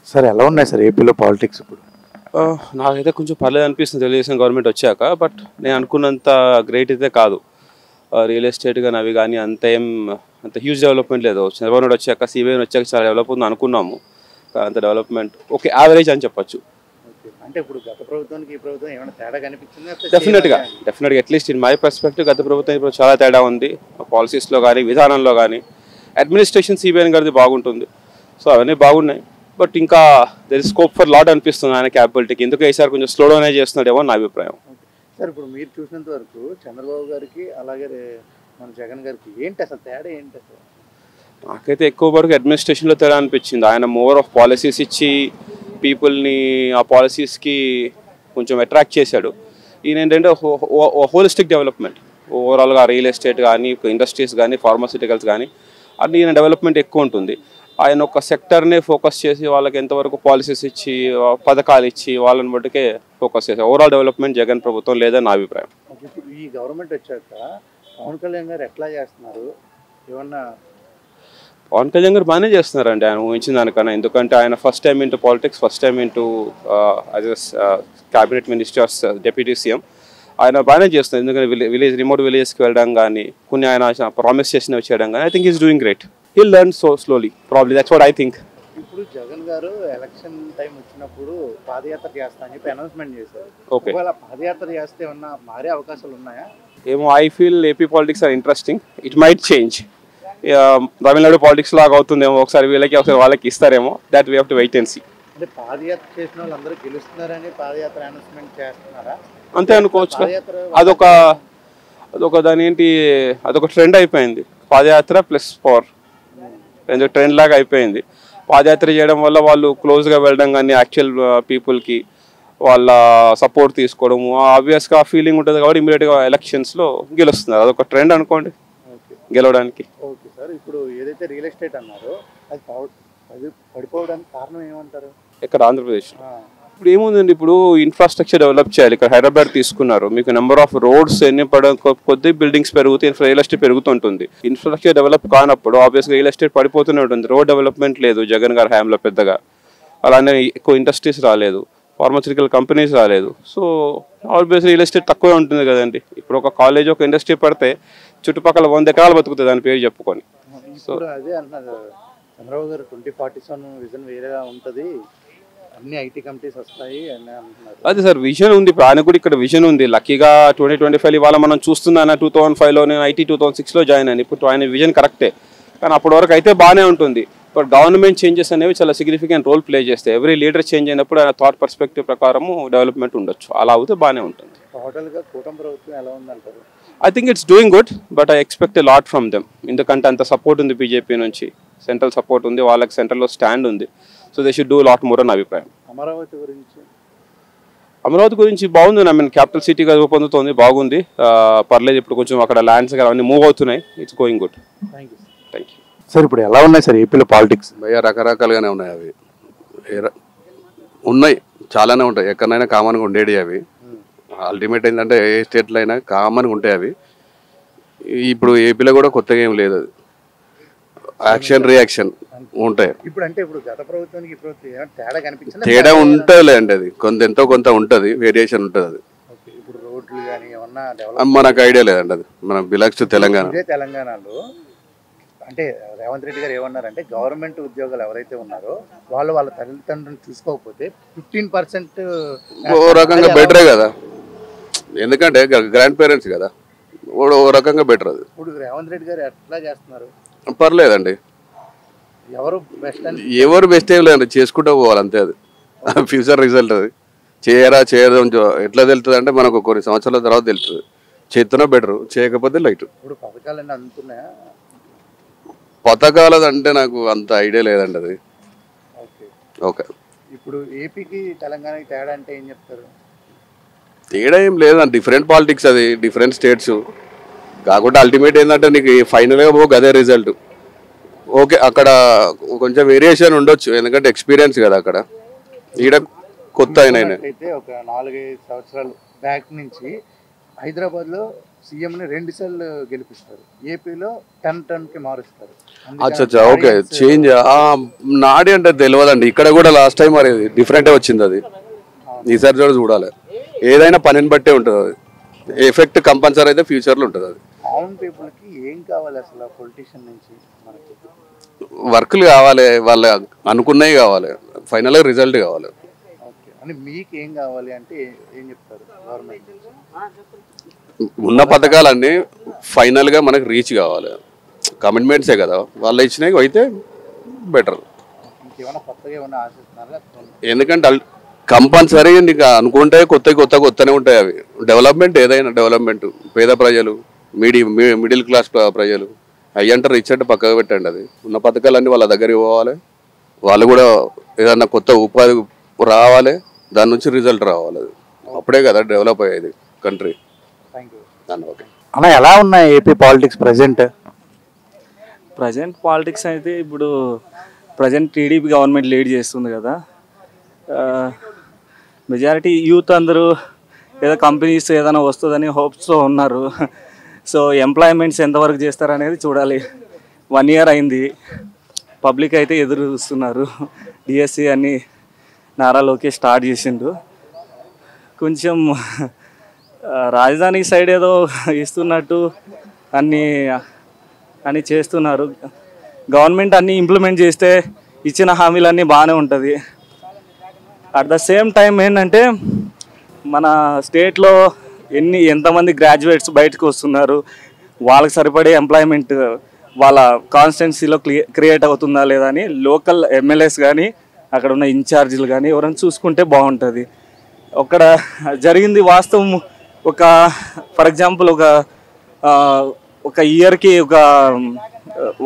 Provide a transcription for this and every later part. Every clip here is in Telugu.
సార్ ఎలా ఉన్నాయి సార్ ఏపీలో పాలిటిక్స్ ఇప్పుడు? నాకైతే కొంచెం పర్లేదు అనిపిస్తుంది తెలుగుదేశం గవర్నమెంట్ వచ్చాక. బట్ నేను అనుకున్నంత గ్రేట్ అయితే కాదు. రియల్ ఎస్టేట్ కానీ అవి కానీ అంత హ్యూజ్ డెవలప్మెంట్ లేదు. చంద్రబాబు నాయుడు వచ్చాక, సిబిఐ వచ్చాక చాలా డెవలప్ అవుతుంది అనుకున్నాము. అంత డెవలప్మెంట్ ఓకే, యావరేజ్ అని చెప్పొచ్చు. అంటే ఇప్పుడు గత ప్రభుత్వానికి ఈ ప్రభుత్వం ఏమైనా తేడా కనిపించిందా? డెఫినెట్గా అట్లీస్ట్ ఇన్ మై పర్స్పెక్టివ్ గత ప్రభుత్వం ఇప్పుడు చాలా తేడా ఉంది. పాలసీస్లో కానీ, విధానంలో కానీ. అడ్మినిస్ట్రేషన్ సిబిఐ గారిది బాగుంటుంది. సో అవన్నీ బాగున్నాయి. బట్ ఇంకా there is scope for lot అనిపిస్తుంది ఆయన క్యాపబిలిటీకి. ఎందుకు ఈసారి కొంచెం స్లో డౌన్ చేస్తున్నాడేమో నా అభిప్రాయం. సార్ ఇప్పుడు మీరు చూసినంత వరకు చంద్రబాబు గారికి అలాగే మన జగన్ గారికి ఏంటి అసలు తేడా ఏంటి అసలు? నాకైతే ఎక్కువ వరకు అడ్మినిస్ట్రేషన్లో తేడా అనిపించింది. ఆయన మోర్ ఆఫ్ పాలసీస్ ఇచ్చి పీపుల్ని ఆ పాలసీస్కి కొంచెం అట్రాక్ట్ చేశాడు. ఈయన ఏంటంటే హోలిస్టిక్ డెవలప్మెంట్, ఓవరాల్గా రియల్ ఎస్టేట్ కానీ, ఇండస్ట్రీస్ కానీ, ఫార్మాసిటికల్స్ కానీ అన్ని ఈయన డెవలప్మెంట్ ఎక్కువ ఉంటుంది. ఆయన ఒక సెక్టర్నే ఫోకస్ చేసి వాళ్ళకి ఎంతవరకు పాలసీస్ ఇచ్చి, పథకాలు ఇచ్చి వాళ్ళని బట్టికే ఫోకస్ చేసి ఓవరాల్ డెవలప్మెంట్ జగన్ ప్రభుత్వం లేదని నా అభిప్రాయం. ఇప్పుడు ఈ గవర్నమెంట్ వచ్చాక పవన్ కళ్యాణ్ గారు ఎట్లా చేస్తున్నారు? ఏమన్నా పవన్ కళ్యాణ్ గారు బాగానే చేస్తున్నారండి ఆయన ఊహించిన దానికన్నా. ఎందుకంటే ఆయన first time into politics, first time into as cabinet ministers, deputy CM. ఆయన బాగానే చేస్తున్నారు. ఎందుకంటే రిమోట్ విలేజెస్కి వెళ్ళడం కానీ, కొన్ని ఆయన ప్రామిస్ చేసినవి చేయడం కానీ, I think is doing great. He'll learn so slowly. Probably that's what I think. ఇప్పుడు జగన్ గారు ఎలక్షన్ టైం వచ్చినప్పుడు పాదయాత్ర చేస్తా అని చెప్పి అనౌన్స్మెంట్ చేశారు. ఓకే, ఒకవేళ పాదయాత్ర చేస్తే ఉన్న మారే అవకాశాలు ఉన్నాయా? ఏమో, I feel AP politics are interesting. It might change. Tamil Nadu politics లాగా అవుతుందేమో, ఒకసారి వీళ్ళకి ఒకసారి వాళ్ళకి ఇస్తారేమో. That we have to wait and see. అంటే పాదయాత్ర చేసిన వాళ్ళందరూ గెలుస్తున్నారని పాదయాత్ర అనౌన్స్మెంట్ చేస్తున్నారా? అంతే అనుకోవచ్చు. అదొక దాని ఏంటి, అదొక ట్రెండ్ అయిపోయింది. పాదయాత్ర ప్లస్ పవర్ ట్రెండ్ లాగా అయిపోయింది. పాదయాత్ర చేయడం వల్ల వాళ్ళు క్లోజ్గా వెళ్ళడం కానీ, యాక్చువల్ పీపుల్కి వాళ్ళ సపోర్ట్ తీసుకోవడము, ఆబ్వియస్గా ఫీలింగ్ ఉంటుంది కాబట్టి ఇమీడియట్గా ఎలక్షన్స్లో గెలుస్తున్నారు. అదొక ట్రెండ్ అనుకోండి గెలవడానికి. ఓకే సార్, ఇప్పుడు ఏదైతే రియల్ ఎస్టేట్ అన్నారో అది పడిపోవడానికి కారణం ఏమంటారు? ఇక్కడ ఆంధ్రప్రదేశ్ ఇప్పుడు ఏముందండి, ఇప్పుడు ఇన్ఫ్రాస్ట్రక్చర్ డెవలప్ చేయాలి. ఇక్కడ హైదరాబాద్ తీసుకున్నారు, మీకు నెంబర్ ఆఫ్ రోడ్స్ ఎన్ని కొద్ది బిల్డింగ్స్ పెరుగుతాయి, రియల్ ఎస్టేట్ పెరుగుతుంటుంది. ఇన్ఫ్రాస్ట్రక్చర్ డెవలప్ కానప్పుడు ఆబ్వియస్గా రియల్ ఎస్టేట్ పడిపోతూనే ఉంటుంది. రోడ్ డెవలప్మెంట్ లేదు జగన్ గారి హయాంలో పెద్దగా. అలానే ఎక్కువ ఇండస్ట్రీస్ రాలేదు, ఫార్మాస్యూటికల్ కంపెనీస్ రాలేదు. సో ఆబ్వియస్ రియల్ ఎస్టేట్ తక్కువే ఉంటుంది కదండి. ఇప్పుడు ఒక కాలేజ్, ఒక ఇండస్ట్రీ పడితే చుట్టుపక్కల 100 ఎకరాలు బతుకుతుంది దాని పేరు చెప్పుకొని. సో అదే అన్నారు చంద్రబాబు గారు 2047 విజన్ వేరేగా ఉంటుంది, అన్ని ఐటీ కంపెనీస్ వస్తాయి అని అంటున్నారు. అదే సార్, విజన్ ఉంది. ఇప్పుడు ఆయన కూడా ఇక్కడ విజన్ ఉంది. లక్కీగా 2025 ఇవాళ మనం చూస్తున్నాను. 2005లో నేను ఐటీ 2006లో జాయిన్ అయ్యాను. ఇప్పుడు ఆయన విజన్ కరెక్టే, కానీ అప్పటి వరకు అయితే బాగానే ఉంటుంది. బట్ గవర్నమెంట్ చేంజెస్ అనేవి చాలా సిగ్నిఫికెంట్ రోల్ ప్లే చేస్తాయి. ఎవ్రీ లీడర్ చేంజ్ అయినప్పుడు ఆయన థాట్ పర్స్పెక్టివ్ ప్రకారము డెవలప్మెంట్ ఉండొచ్చు. అలా అవుతే బాగానే ఉంటుంది. టోటల్గా కూటమి ప్రభుత్వం ఎలా ఉందంటారు? I think it's doing good, but I expect a lot from them. ఎందుకంటే అంత సపోర్ట్ ఉంది బీజేపీ నుంచి, సెంట్రల్ సపోర్ట్ ఉంది, వాళ్ళకి సెంట్రల్లో స్టాండ్ ఉంది. So they should do lot more అని అభిప్రాయం. అమరావతి గురించి బాగుంది. ఐ మీన్ క్యాపిటల్ సిటీగా రూపొందుతోంది, బాగుంది, పర్లేదు. ఇప్పుడు కొంచెం అక్కడ ల్యాండ్స్ అవన్నీ మూవ్ అవుతున్నాయి. It's going good. Thank you sir. ఇప్పుడు ఎలా ఉన్నాయి సార్ ఏపీలో పాలిటిక్స్? భయ్యా రకరకాలుగానే ఉన్నాయి. అవి ఉన్నాయి, చాలానే ఉంటాయి. ఎక్కడైనా కామన్గా ఉండేవి అవి. అల్టిమేట్ ఏంటంటే ఏ స్టేట్లో అయినా కామన్గా ఉంటాయి అవి. ఇప్పుడు ఏపీలో కూడా కొత్తగా ఏం లేదు. అది యాక్షన్ రియాక్షన్ ఉంటాయి. ఇప్పుడు అంటే ఇప్పుడు గత ప్రభుత్వానికి తేడా కనిపించింది? తేడా ఉంటుంది అండి, అది ఎంతో కొంత ఉంటుంది, వేరియేషన్ ఉంటుంది. అది ఇప్పుడు రోడ్లు కానీ ఏమన్నా మనకు ఐడియా లేదండి. అది మనం బిలాక్స్ టు తెలంగాణలో అంటే రేవంత్ రెడ్డి గారు ఏమన్నారంటే గవర్నమెంట్ ఉద్యోగాలు ఎవరైతే ఉన్నారో వాళ్ళ తల్లిదండ్రులను చూసుకోకపోతే 15% ఓ రకంగా బెటరే కదా, ఎందుకంటే గ్రాండ్ పేరెంట్స్ కదా, ఓ రకంగా బెటర్. అది ఇప్పుడు రేవంత్ రెడ్డి గారు ఎట్లా చేస్తున్నారు? పర్లేదండి. ఎవరు బెస్ట్ ఏం లేదండి, చేసుకుంటూ పోవాలి అంతే. అది ఫ్యూచర్ రిజల్ట్. అది చేయదు ఎట్లా తెలుస్తుంది అంటే మనకు కొన్ని సంవత్సరాల తర్వాత తెలుస్తుంది. చేస్తున్నా బెటరు, చేయకపోతే లైట్. ఇప్పుడు పథకాలన్నీ అందుతున్నాయా? పథకాలు అంటే నాకు అంత ఐడియా లేదండి. అది ఓకే. ఇప్పుడు ఏపీకి తెలంగాణకి తేడా అంటే ఏం చెప్తారు? తేడా ఏం లేదండి, డిఫరెంట్ పాలిటిక్స్, అది డిఫరెంట్ స్టేట్స్. కాకుండా అల్టిమేట్ ఏంటంటే నీకు ఫైనల్గా పోక అదే రిజల్ట్. ఓకే, అక్కడ కొంచెం వేరియేషన్ ఉండొచ్చు, ఎందుకంటే ఎక్స్పీరియన్స్ కదా అక్కడ. ఈడ కొత్త అయినా అయితే ఒక 4-5 సంవత్సరాలు బ్యాక్ నుంచి హైదరాబాద్లో సీఎంని 2 సార్లు గెలిపిస్తారు, ఏపీలో 10-10కి మారుస్తారు. అచ్చా ఓకే చేంజ్ నాడి అంటే తెలియదండి. ఇక్కడ కూడా లాస్ట్ టైం మరి డిఫరెంటే వచ్చింది, అది ఈసారి కూడా చూడాలి. ఏదైనా పనిని బట్టే ఉంటుంది, అది ఎఫెక్ట్ కంపల్సరీ అయితే ఫ్యూచర్లో ఉంటుంది. అది కామన్ పీపుల్కి ఏం కావాలి అసలు పొలిటీషియన్ నుంచి? మనకి వర్క్లు కావాలి, వాళ్ళ అనుకున్నవి కావాలి, ఫైనల్గా రిజల్ట్ కావాలి. ఓకే, అని మీకు ఏం కావాలి అంటే ఏం చెప్తారు? గవర్నమెంట్ ఉన్న పథకాలన్నీ ఫైనల్గా మనకు రీచ్ కావాలి, కమిట్మెంట్సే కదా వాళ్ళు ఇచ్చినవి అయితే బెటర్. ఇంకేమైనా కొత్తగా ఏమైనా ఆశిస్తున్నారా? ఎందుకంటే కంపల్సరీ నీకు అనుకుంటే కొత్తనే ఉంటాయి అవి. డెవలప్మెంట్ ఏదైనా డెవలప్మెంట్, పేద ప్రజలు, మిడిల్ క్లాస్ ప్రజలు అయ్యంటే రిచ్ అంటే పక్కకు పెట్టండి. అది ఉన్న పథకాలన్నీ వాళ్ళ దగ్గరికి పోవాలి, వాళ్ళు కూడా ఏదన్నా కొత్త ఉపాధి రావాలి, దాని నుంచి రిజల్ట్ రావాలి. అది అప్పుడే కదా డెవలప్ అయ్యేది కంట్రీ. Thank you. ఓకే అన్న, ఎలా ఉన్నాయి ఏపీ పాలిటిక్స్ ప్రజెంట్ పాలిటిక్స్ అయితే ఇప్పుడు ప్రజెంట్ టీడీపీ గవర్నమెంట్ లీడ్ చేస్తుంది కదా. మెజారిటీ యూత్ అందరూ ఏదో కంపెనీస్ ఏదైనా వస్తుందని హోప్స్తో ఉన్నారు. సో ఎంప్లాయ్మెంట్స్ ఎంతవరకు చేస్తారనేది చూడాలి. 1 year అయింది, పబ్లిక్ అయితే ఎదురు చూస్తున్నారు. డిఎస్సి అన్నీ నారా లోకేష్ స్టార్ట్ చేసిండు. కొంచెం రాజధాని సైడ్ ఏదో ఇస్తున్నట్టు అన్నీ చేస్తున్నారు. గవర్నమెంట్ అన్నీ ఇంప్లిమెంట్ చేస్తే ఇచ్చిన హామీలన్నీ బాగానే ఉంటుంది. అట్ ద సేమ్ టైం ఏంటంటే మన స్టేట్లో ఎంతమంది గ్రాడ్యుయేట్స్ బయటకు వస్తున్నారు, వాళ్ళకి సరిపడే ఎంప్లాయ్మెంట్ వాళ్ళ కాన్స్టిట్యున్సీలో క్రియేట్ అవుతుందా లేదా అని లోకల్ ఎమ్మెల్యేస్ కానీ అక్కడ ఉన్న ఇన్ఛార్జీలు కానీ ఎవరైనా చూసుకుంటే బాగుంటుంది. అక్కడ జరిగింది వాస్తవం. ఫర్ ఎగ్జాంపుల్ ఒక ఇయర్కి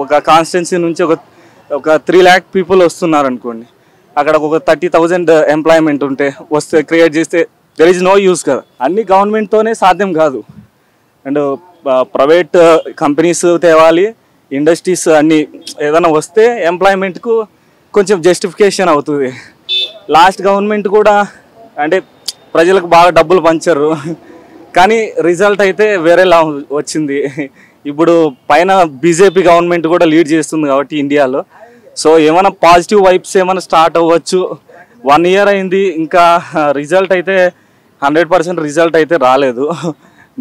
ఒక కాన్స్టిట్యున్సీ నుంచి ఒక 3 lakh పీపుల్ వస్తున్నారు అనుకోండి. అక్కడ ఒక 30,000 ఎంప్లాయ్మెంట్ వస్తే క్రియేట్ చేస్తే దెర్ ఈజ్ నో యూస్ కదా. అన్ని గవర్నమెంట్తోనే సాధ్యం కాదు. అండ్ ప్రైవేట్ కంపెనీస్ తేవాలి, ఇండస్ట్రీస్ అన్నీ ఏదైనా వస్తే ఎంప్లాయ్మెంట్కు కొంచెం జస్టిఫికేషన్ అవుతుంది. లాస్ట్ గవర్నమెంట్ కూడా అంటే ప్రజలకు బాగా డబ్బులు పంచరు, కానీ రిజల్ట్ అయితే వేరేలా వచ్చింది. ఇప్పుడు పైన బీజేపీ గవర్నమెంట్ కూడా లీడ్ చేస్తుంది కాబట్టి ఇండియాలో. సో ఏమైనా పాజిటివ్ వైబ్స్ ఏమైనా స్టార్ట్ అవ్వచ్చు. 1 year అయింది, ఇంకా రిజల్ట్ అయితే 100% రిజల్ట్ అయితే రాలేదు.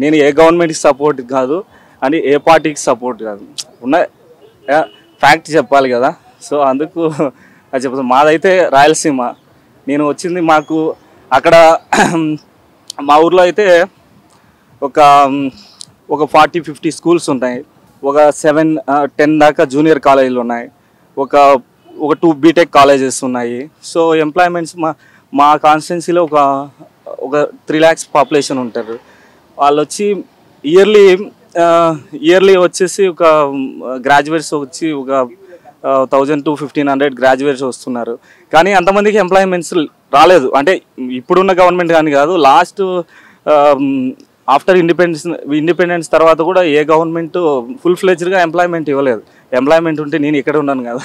నేను ఏ గవర్నమెంట్కి సపోర్ట్ కాదు అని ఏ పార్టీకి సపోర్ట్ కాదు, ఉన్న ఫ్యాక్ట్ చెప్పాలి కదా. సో అందుకు అది చెప్తాను. మాదైతే రాయలసీమ, నేను వచ్చింది మాకు అక్కడ మా ఊర్లో అయితే ఒక 40-50 స్కూల్స్ ఉన్నాయి, ఒక 7-10 దాకా జూనియర్ కాలేజీలు ఉన్నాయి, ఒక 2 బీటెక్ కాలేజెస్ ఉన్నాయి. సో ఎంప్లాయ్మెంట్స్ మా కాన్స్టిట్యున్సీలో ఒక 3 lakhs పాపులేషన్ ఉంటారు. వాళ్ళు వచ్చి ఇయర్లీ వచ్చేసి ఒక గ్రాడ్యుయేట్స్ వచ్చి ఒక 1000 to 1500 గ్రాడ్యుయేట్స్ వస్తున్నారు. కానీ అంతమందికి ఎంప్లాయ్మెంట్స్ రాలేదు. అంటే ఇప్పుడున్న గవర్నమెంట్ కానీ కాదు, లాస్ట్ ఆఫ్టర్ ఇండిపెండెన్స్ తర్వాత కూడా ఏ గవర్నమెంట్ ఫుల్ ఫ్లెడ్జ్డ్గా ఎంప్లాయ్మెంట్ ఇవ్వలేదు. ఎంప్లాయ్మెంట్ ఉంటే నేను ఇక్కడ ఉన్నాను కదా.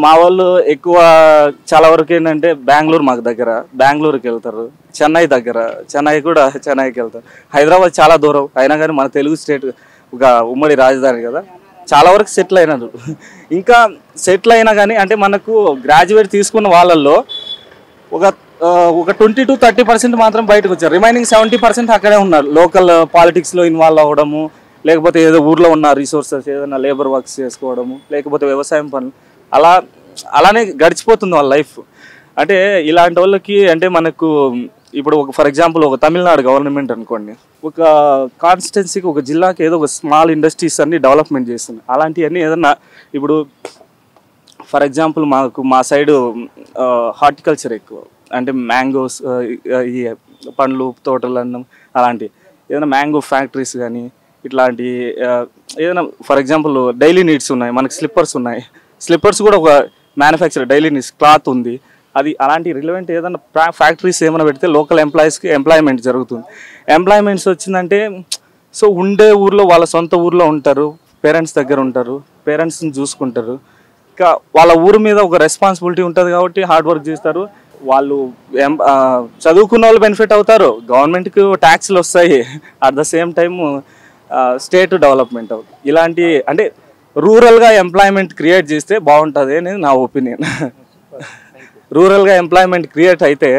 మా వాళ్ళు ఎక్కువ చాలా వరకు ఏంటంటే బెంగళూరు మాకు దగ్గర, బెంగళూరుకి వెళ్తారు. చెన్నైకి వెళ్తారు. హైదరాబాద్ చాలా దూరం అయినా కానీ మన తెలుగు స్టేట్ ఒక ఉమ్మడి రాజధాని కదా, చాలా వరకు సెటిల్ అయినారు. ఇంకా సెటిల్ అయినా కానీ అంటే మనకు గ్రాడ్యుయేట్ తీసుకున్న వాళ్ళల్లో ఒక 20 to 30% మాత్రం బయటకు వచ్చారు. రిమైనింగ్ 70% అక్కడే ఉన్నారు. లోకల్ పాలిటిక్స్లో ఇన్వాల్వ్ అవ్వడము, లేకపోతే ఏదో ఊర్లో ఉన్న రిసోర్సెస్ ఏదైనా లేబర్ వర్క్స్ చేసుకోవడము, లేకపోతే వ్యవసాయం పనులు, అలానే గడిచిపోతుంది వాళ్ళ లైఫ్. అంటే ఇలాంటి వాళ్ళకి అంటే మనకు ఇప్పుడు ఫర్ ఎగ్జాంపుల్ ఒక తమిళనాడు గవర్నమెంట్ అనుకోండి, ఒక కాన్స్టిట్యున్సీకి ఒక జిల్లాకి ఏదో ఒక స్మాల్ ఇండస్ట్రీస్ అన్ని డెవలప్మెంట్ చేస్తుంది. అలాంటివన్నీ ఏదన్నా ఇప్పుడు ఫర్ ఎగ్జాంపుల్ మా సైడు హార్టికల్చర్ ఎక్కువ, అంటే మ్యాంగోస్, ఈ పండ్లు తోటలు అన్నం అలాంటివి, ఏదైనా మ్యాంగో ఫ్యాక్టరీస్ కానీ ఇట్లాంటి ఏదైనా ఫర్ ఎగ్జాంపుల్ డైలీ నీడ్స్ ఉన్నాయి. మనకి స్లిప్పర్స్ కూడా ఒక మ్యానుఫ్యాక్చర్ డైలీ నీడ్స్ క్లాత్ ఉంది. అది అలాంటి రిలవెంట్ ఏదైనా ఫ్యాక్టరీస్ ఏమైనా పెడితే లోకల్ ఎంప్లాయీస్కి ఎంప్లాయ్మెంట్ జరుగుతుంది. ఎంప్లాయ్మెంట్స్ వచ్చిందంటే సో ఉండే ఊర్లో వాళ్ళ సొంత ఊర్లో ఉంటారు, పేరెంట్స్ దగ్గర ఉంటారు, పేరెంట్స్ని చూసుకుంటారు. ఇంకా వాళ్ళ ఊరు మీద ఒక రెస్పాన్సిబిలిటీ ఉంటుంది కాబట్టి హార్డ్ వర్క్ చేస్తారు. వాళ్ళు చదువుకున్న వాళ్ళు బెనిఫిట్ అవుతారు, గవర్నమెంట్కి ట్యాక్స్లు వస్తాయి, at the same time state development అవుతుంది. ఇలాంటి అంటే రూరల్గా ఎంప్లాయ్మెంట్ క్రియేట్ చేస్తే బాగుంటుంది అనేది నా ఒపీనియన్. రూరల్గా ఎంప్లాయ్మెంట్ క్రియేట్ అయితే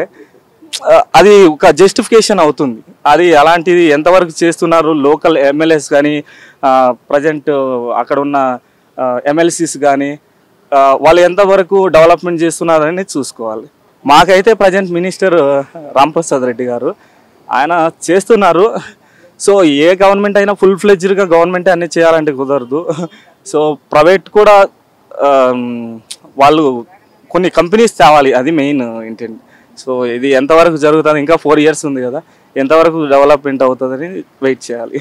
అది ఒక జస్టిఫికేషన్ అవుతుంది. అది అలాంటిది ఎంతవరకు చేస్తున్నారు లోకల్ ఎమ్మెల్యేస్ కానీ ప్రజెంట్ అక్కడ ఉన్న ఎమ్మెల్సీస్ కానీ వాళ్ళు ఎంతవరకు డెవలప్మెంట్ చేస్తున్నారని చూసుకోవాలి. మాకైతే ప్రజెంట్ మినిస్టర్ రాంప్రసాద్ రెడ్డి గారు ఆయన చేస్తున్నారు. సో ఏ గవర్నమెంట్ అయినా ఫుల్ ఫ్లెడ్జ్డ్గా గవర్నమెంట్ అన్నీ చేయాలంటే కుదరదు. సో ప్రైవేట్ కూడా వాళ్ళు కొన్ని కంపెనీస్ తేవాలి, అది మెయిన్ ఇంటెంట్. సో ఇది ఎంతవరకు జరుగుతుంది, ఇంకా 4 years ఉంది కదా, ఎంతవరకు డెవలప్మెంట్ అవుతుందని వెయిట్ చేయాలి.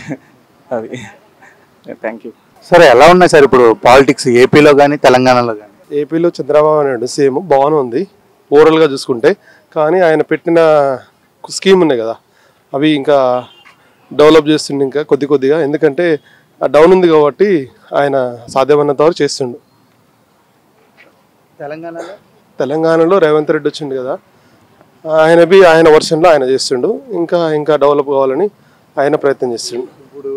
అది థ్యాంక్ యూ. సరే, ఎలా ఉన్నాయి సార్ ఇప్పుడు పాలిటిక్స్ ఏపీలో కానీ తెలంగాణలో కానీ? ఏపీలో చంద్రబాబు నాయుడు సేమ్ బాగానే ఉంది ఓవరాల్గా చూసుకుంటే, కానీ ఆయన పెట్టిన స్కీమ్ ఉన్నాయి కదా అవి ఇంకా డెవలప్ చేస్తుండే ఇంకా కొద్దిగా, ఎందుకంటే డౌన్ ఉంది కాబట్టి ఆయన సాధ్యమైనంత వరకు చేస్తుండు. తెలంగాణలో రేవంత్ రెడ్డి వచ్చిండు కదా, ఆయన వర్షన్లో ఆయన చేస్తుండు, ఇంకా డెవలప్ కావాలని ఆయన ప్రయత్నం చేస్తుండు. ఇప్పుడు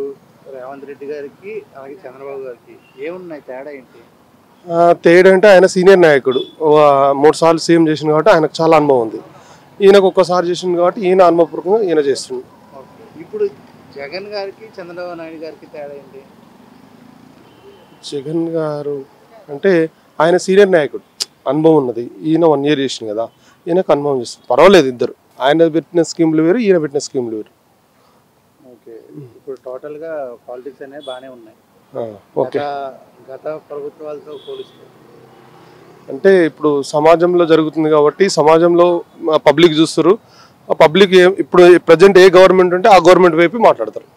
రేవంత్ రెడ్డి గారికి అలాగే చంద్రబాబు గారికి ఏమున్నాయి తేడా ఏంటి? తేడా అంటే ఆయన సీనియర్ నాయకుడు, 3 సార్లు సీఎం చేసిండు కాబట్టి ఆయనకు చాలా అనుభవం ఉంది. ఈయనకు ఒక్కసారి చేసిండు కాబట్టి ఈయన అనుభవపూర్వకంగా ఈయన చేస్తుండు. ఇప్పుడు జగన్ గారికి చంద్రబాబు నాయుడు గారికి తేడా ఏంటి? జగన్ గారు అంటే ఆయన సీనియర్ నాయకుడు, అనుభవం ఉన్నది. ఈయన 1 year చేసిండు కదా, ఈయనకు అనుభవం చేస్తుంది. పర్వాలేదు, ఇద్దరు ఆయన పెట్టిన స్కీమ్లు వేరు, ఈయన పెట్టిన స్కీమ్లు వేరు. ఓకే, ఇప్పుడు టోటల్గా పాలిటిక్స్ అనేవి బాగానే ఉన్నాయి ఓకే. గత ప్రభుత్వాలతో పోలిస్తే అంటే ఇప్పుడు సమాజంలో జరుగుతుంది కాబట్టి సమాజంలో పబ్లిక్ చూస్తారు. ఆ పబ్లిక్ ఇప్పుడు ప్రజెంట్ ఏ గవర్నమెంట్ ఉంటే ఆ గవర్నమెంట్ వైపు మాట్లాడతారు.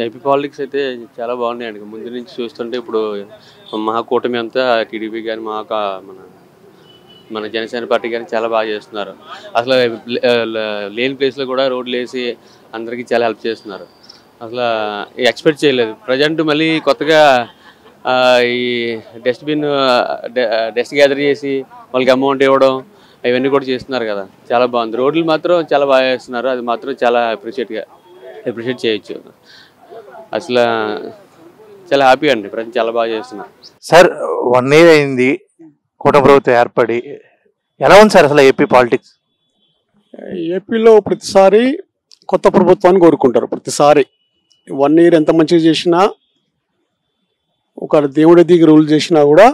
ఏపీ పాలిటిక్స్ అయితే చాలా బాగున్నాయండి. ముందు నుంచి చూస్తుంటే ఇప్పుడు మహాకూటమి అంతా టీడీపీ కానీ మన జనసేన పార్టీ కానీ చాలా బాగా చేస్తున్నారు. అసలు లేని ప్లేస్లో కూడా రోడ్లు వేసి అందరికీ చాలా హెల్ప్ చేస్తున్నారు. అసలు ఎక్స్పెక్ట్ చేయలేదు. ప్రజెంట్ మళ్ళీ కొత్తగా ఈ డస్ట్ గ్యాదర్ చేసి వాళ్ళకి అమౌంట్ ఇవ్వడం ఇవన్నీ కూడా చేస్తున్నారు కదా, చాలా బాగుంది. రోడ్లు మాత్రం చాలా బాగా చేస్తున్నారు, అది మాత్రం చాలా అప్రిషియేట్ చేయొచ్చు. అసలు చాలా హ్యాపీ అండి, ప్రజలు చాలా బాగా చేస్తున్నారు. సార్ 1 year అయింది కూటమి ప్రభుత్వం ఏర్పడి, ఎలా ఉంది సార్ అసలు ఏపీ పాలిటిక్స్? ఏపీలో ప్రతిసారి కొత్త ప్రభుత్వాన్ని కోరుకుంటారు. ప్రతిసారి 1 year ఎంత మంచిగా చేసినా, ఒక దేవుడి దిగి రూల్ చేసినా కూడా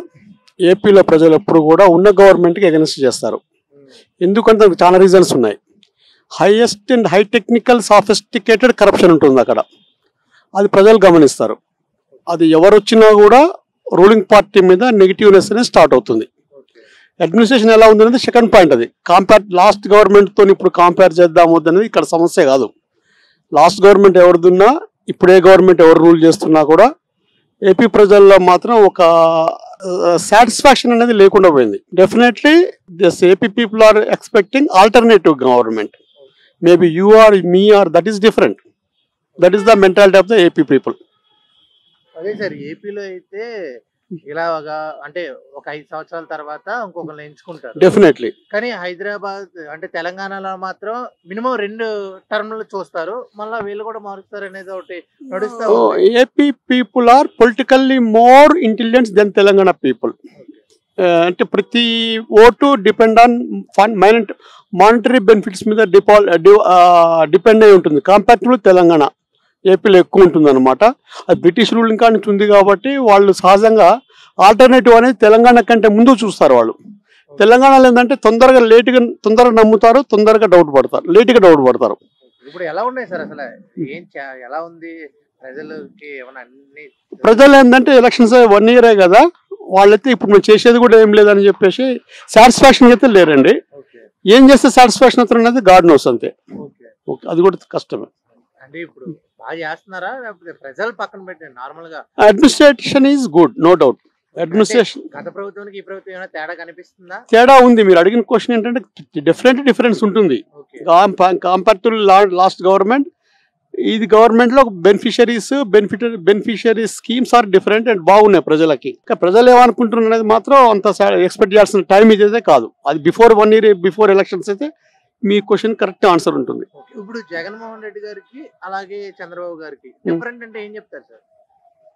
ఏపీలో ప్రజలు ఎప్పుడు కూడా ఉన్న గవర్నమెంట్కి ఎగెన్స్ట్ చేస్తారు. ఎందుకంటే దానికి చాలా రీజన్స్ ఉన్నాయి. Highest and high technical sophisticated corruption ఉంటుంది అక్కడ, అది ప్రజలు గమనిస్తారు. అది ఎవరు వచ్చినా కూడా రూలింగ్ పార్టీ మీద నెగిటివ్నెస్ అనేది స్టార్ట్ అవుతుంది. అడ్మినిస్ట్రేషన్ ఎలా ఉంది అనేది సెకండ్ పాయింట్. అది లాస్ట్ గవర్నమెంట్తో ఇప్పుడు కంపేర్ చేద్దాము అనేది ఇక్కడ సమస్య కాదు. లాస్ట్ గవర్నమెంట్ ఎవరిదున్నా ఇప్పుడు ఏ గవర్నమెంట్ ఎవరు రూల్ చేస్తున్నా కూడా ఏపీ ప్రజల్లో మాత్రం ఒక సాటిస్ఫాక్షన్ అనేది లేకుండా పోయింది. Definitely this AP people are expecting alternative government. Maybe you or me or, that is different. That is the mentality of the AP people. అదే సార్, ఏపీలో అయితే ఇలాగా అంటే ఒక 5 సంవత్సరాల తర్వాత ఇంకొకరిని ఎంచుకుంటారు డెఫినెట్లీ. కానీ హైదరాబాద్ అంటే తెలంగాణలో మాత్రం మినిమం 2 టర్మ్లు చూస్తారు, మళ్ళీ వీళ్ళు కూడా మారుస్తారు అనేది ఒకటి నడుస్తారు. AP people are politically more intelligent than Telangana people. అంటే ప్రతి vote depend on monetary benefits మీద డిపెండ్ అయి ఉంటుంది. కంపారిటివ్లీ తెలంగాణ ఏపీలో ఎక్కువ ఉంటుంది అనమాట. అది బ్రిటిష్ రూలింగ్ కానీ ఉంది కాబట్టి వాళ్ళు సహజంగా ఆల్టర్నేటివ్ అనేది తెలంగాణ కంటే ముందు చూస్తారు వాళ్ళు. తెలంగాణలో ఏంటంటే తొందరగా నమ్ముతారు, తొందరగా డౌట్ పడతారు, లేట్గా డౌట్ పడతారు. ఇప్పుడు ఎలా ఉన్నాయి సార్ అసలు ఎలా ఉంది ప్రజలకి? ఏమన్నా ప్రజలు ఏంటంటే ఎలక్షన్స్ 1 year కదా, వాళ్ళైతే ఇప్పుడు మేము చేసేది కూడా ఏం లేదని చెప్పేసి సాటిస్ఫాక్షన్ అయితే లేరండి. ఏం చేస్తే సాటిస్ఫాక్షన్ అవుతారు అనేది గాడ్ నోస్ అంతే. అది కూడా కష్టమే. అంటే ఇప్పుడు బాగా చేస్తున్నారా లేకపోతే ప్రజలు పక్కన పెట్టండి? నార్మల్ గా administration is good, no doubt. Administration గత ప్రభుత్వానికి ఈ ప్రభుత్వం ఏమైనా తేడా కనిపిస్తుందా? తేడా ఉంది. మీరు అడిగిన క్వశ్చన్ ఏంటంటే డిఫరెన్స్ ఉంటుంది. కంపేర్ టు లాస్ట్ గవర్నమెంట్ ఇది గవర్నమెంట్లో beneficiary schemes are different and బాగున్నాయి ప్రజలకి. ప్రజలు ఏమనుకుంటున్నారు అనేది మాత్రం అంత ఎక్స్పెక్ట్ చేయాల్సిన టైం ఇదైతే కాదు. అది బిఫోర్ 1 year బిఫోర్ ఎలక్షన్స్ అయితే మీ క్వశ్చన్ కరెక్ట్ ఆన్సర్ ఉంటుంది. ఇప్పుడు జగన్మోహన్ రెడ్డి గారికి అలాగే చంద్రబాబు గారికి డిఫరెంట్ అంటే ఏం చెప్తారు సార్?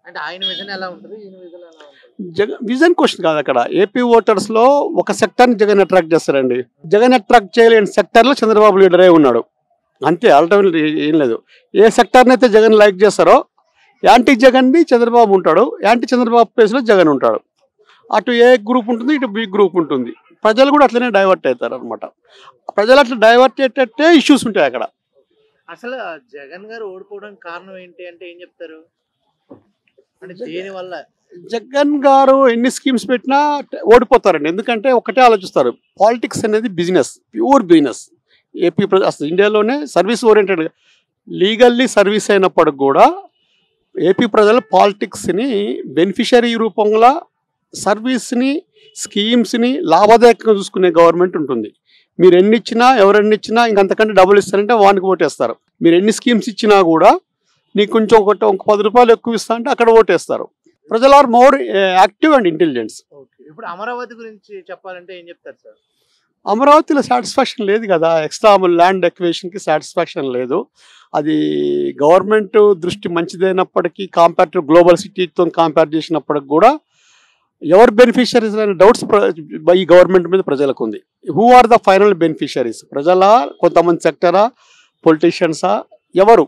అంటే ఆయన విజన్ ఎలా ఉంటుంది, ఈయన విజన్ ఎలా ఉంటుంది? విజన్ క్వశ్చన్ కాదు అక్కడ. ఏపీ ఓటర్స్ లో ఒక సెక్టర్ ని జగన్ అట్రాక్ట్ చేస్తారండి. జగన్ అట్రాక్ట్ చేయలేని సెక్టర్ లో చంద్రబాబు లీడర్ అయి ఉన్నాడు అంతే, ఆల్టర్నేట్ ఏం లేదు. ఏ సెక్టర్ని అయితే జగన్ లైక్ చేస్తారో యాంటీ జగన్ ని చంద్రబాబు ఉంటాడు, యాంటీ చంద్రబాబు ప్లేస్ లో జగన్ ఉంటాడు. అటు ఏ గ్రూప్ ఉంటుంది, ఇటు బి గ్రూప్ ఉంటుంది. ప్రజలు కూడా అట్లనే డైవర్ట్ అవుతారు అనమాట. ప్రజలు అట్లా డైవర్ట్ అయ్యేటట్టే ఇష్యూస్ ఉంటాయి అక్కడ. అసలు జగన్ గారు ఓడిపోవడానికి కారణం ఏంటి అంటే ఏం చెప్తారు? అంటే దేని వల్ల? జగన్ గారు ఎన్ని స్కీమ్స్ పెట్టినా ఓడిపోతారండి. ఎందుకంటే ఒకటే ఆలోచిస్తారు, పాలిటిక్స్ అనేది బిజినెస్, ప్యూర్ బిజినెస్. ఏపీ అసలు ఇండియాలోనే సర్వీస్ ఓరియంటెడ్, లీగల్లీ సర్వీస్ అయినప్పటికి కూడా ఏపీ ప్రజలు పాలిటిక్స్ని బెనిఫిషరీ రూపంలో సర్వీస్ని, స్కీమ్స్ని లాభదాయకంగా చూసుకునే గవర్నమెంట్ ఉంటుంది. మీరు ఎన్ని ఇచ్చినా, ఎవరెన్ని ఇచ్చినా ఇంకంతకంటే డబ్బులు ఇస్తారంటే వానికి ఓటేస్తారు. మీరు ఎన్ని స్కీమ్స్ ఇచ్చినా కూడా నీకు కొంచెం ఒక 10 రూపాయలు ఎక్కువ ఇస్తా అంటే అక్కడ ఓటేస్తారు. ప్రజలు are more active and intelligents. ఇప్పుడు అమరావతి గురించి చెప్పాలంటే ఏం చెప్తారు సార్? అమరావతిలో సాటిస్ఫాక్షన్ లేదు కదా, ఎక్స్ట్రా ల్యాండ్ ఎక్వేషన్కి సాటిస్ఫాక్షన్ లేదు. అది గవర్నమెంట్ దృష్టి మంచిదైనప్పటికీ కంపేర్ టు గ్లోబల్ సిటీతో కంపేర్ చేసినప్పటికి కూడా ఎవరు బెనిఫిషరీస్ అనే డౌట్స్ ఈ గవర్నమెంట్ మీద ప్రజలకు ఉంది. Who are the final beneficiaries? ప్రజల, కొంతమంది సెక్టరా, పొలిటీషియన్సా, ఎవరు?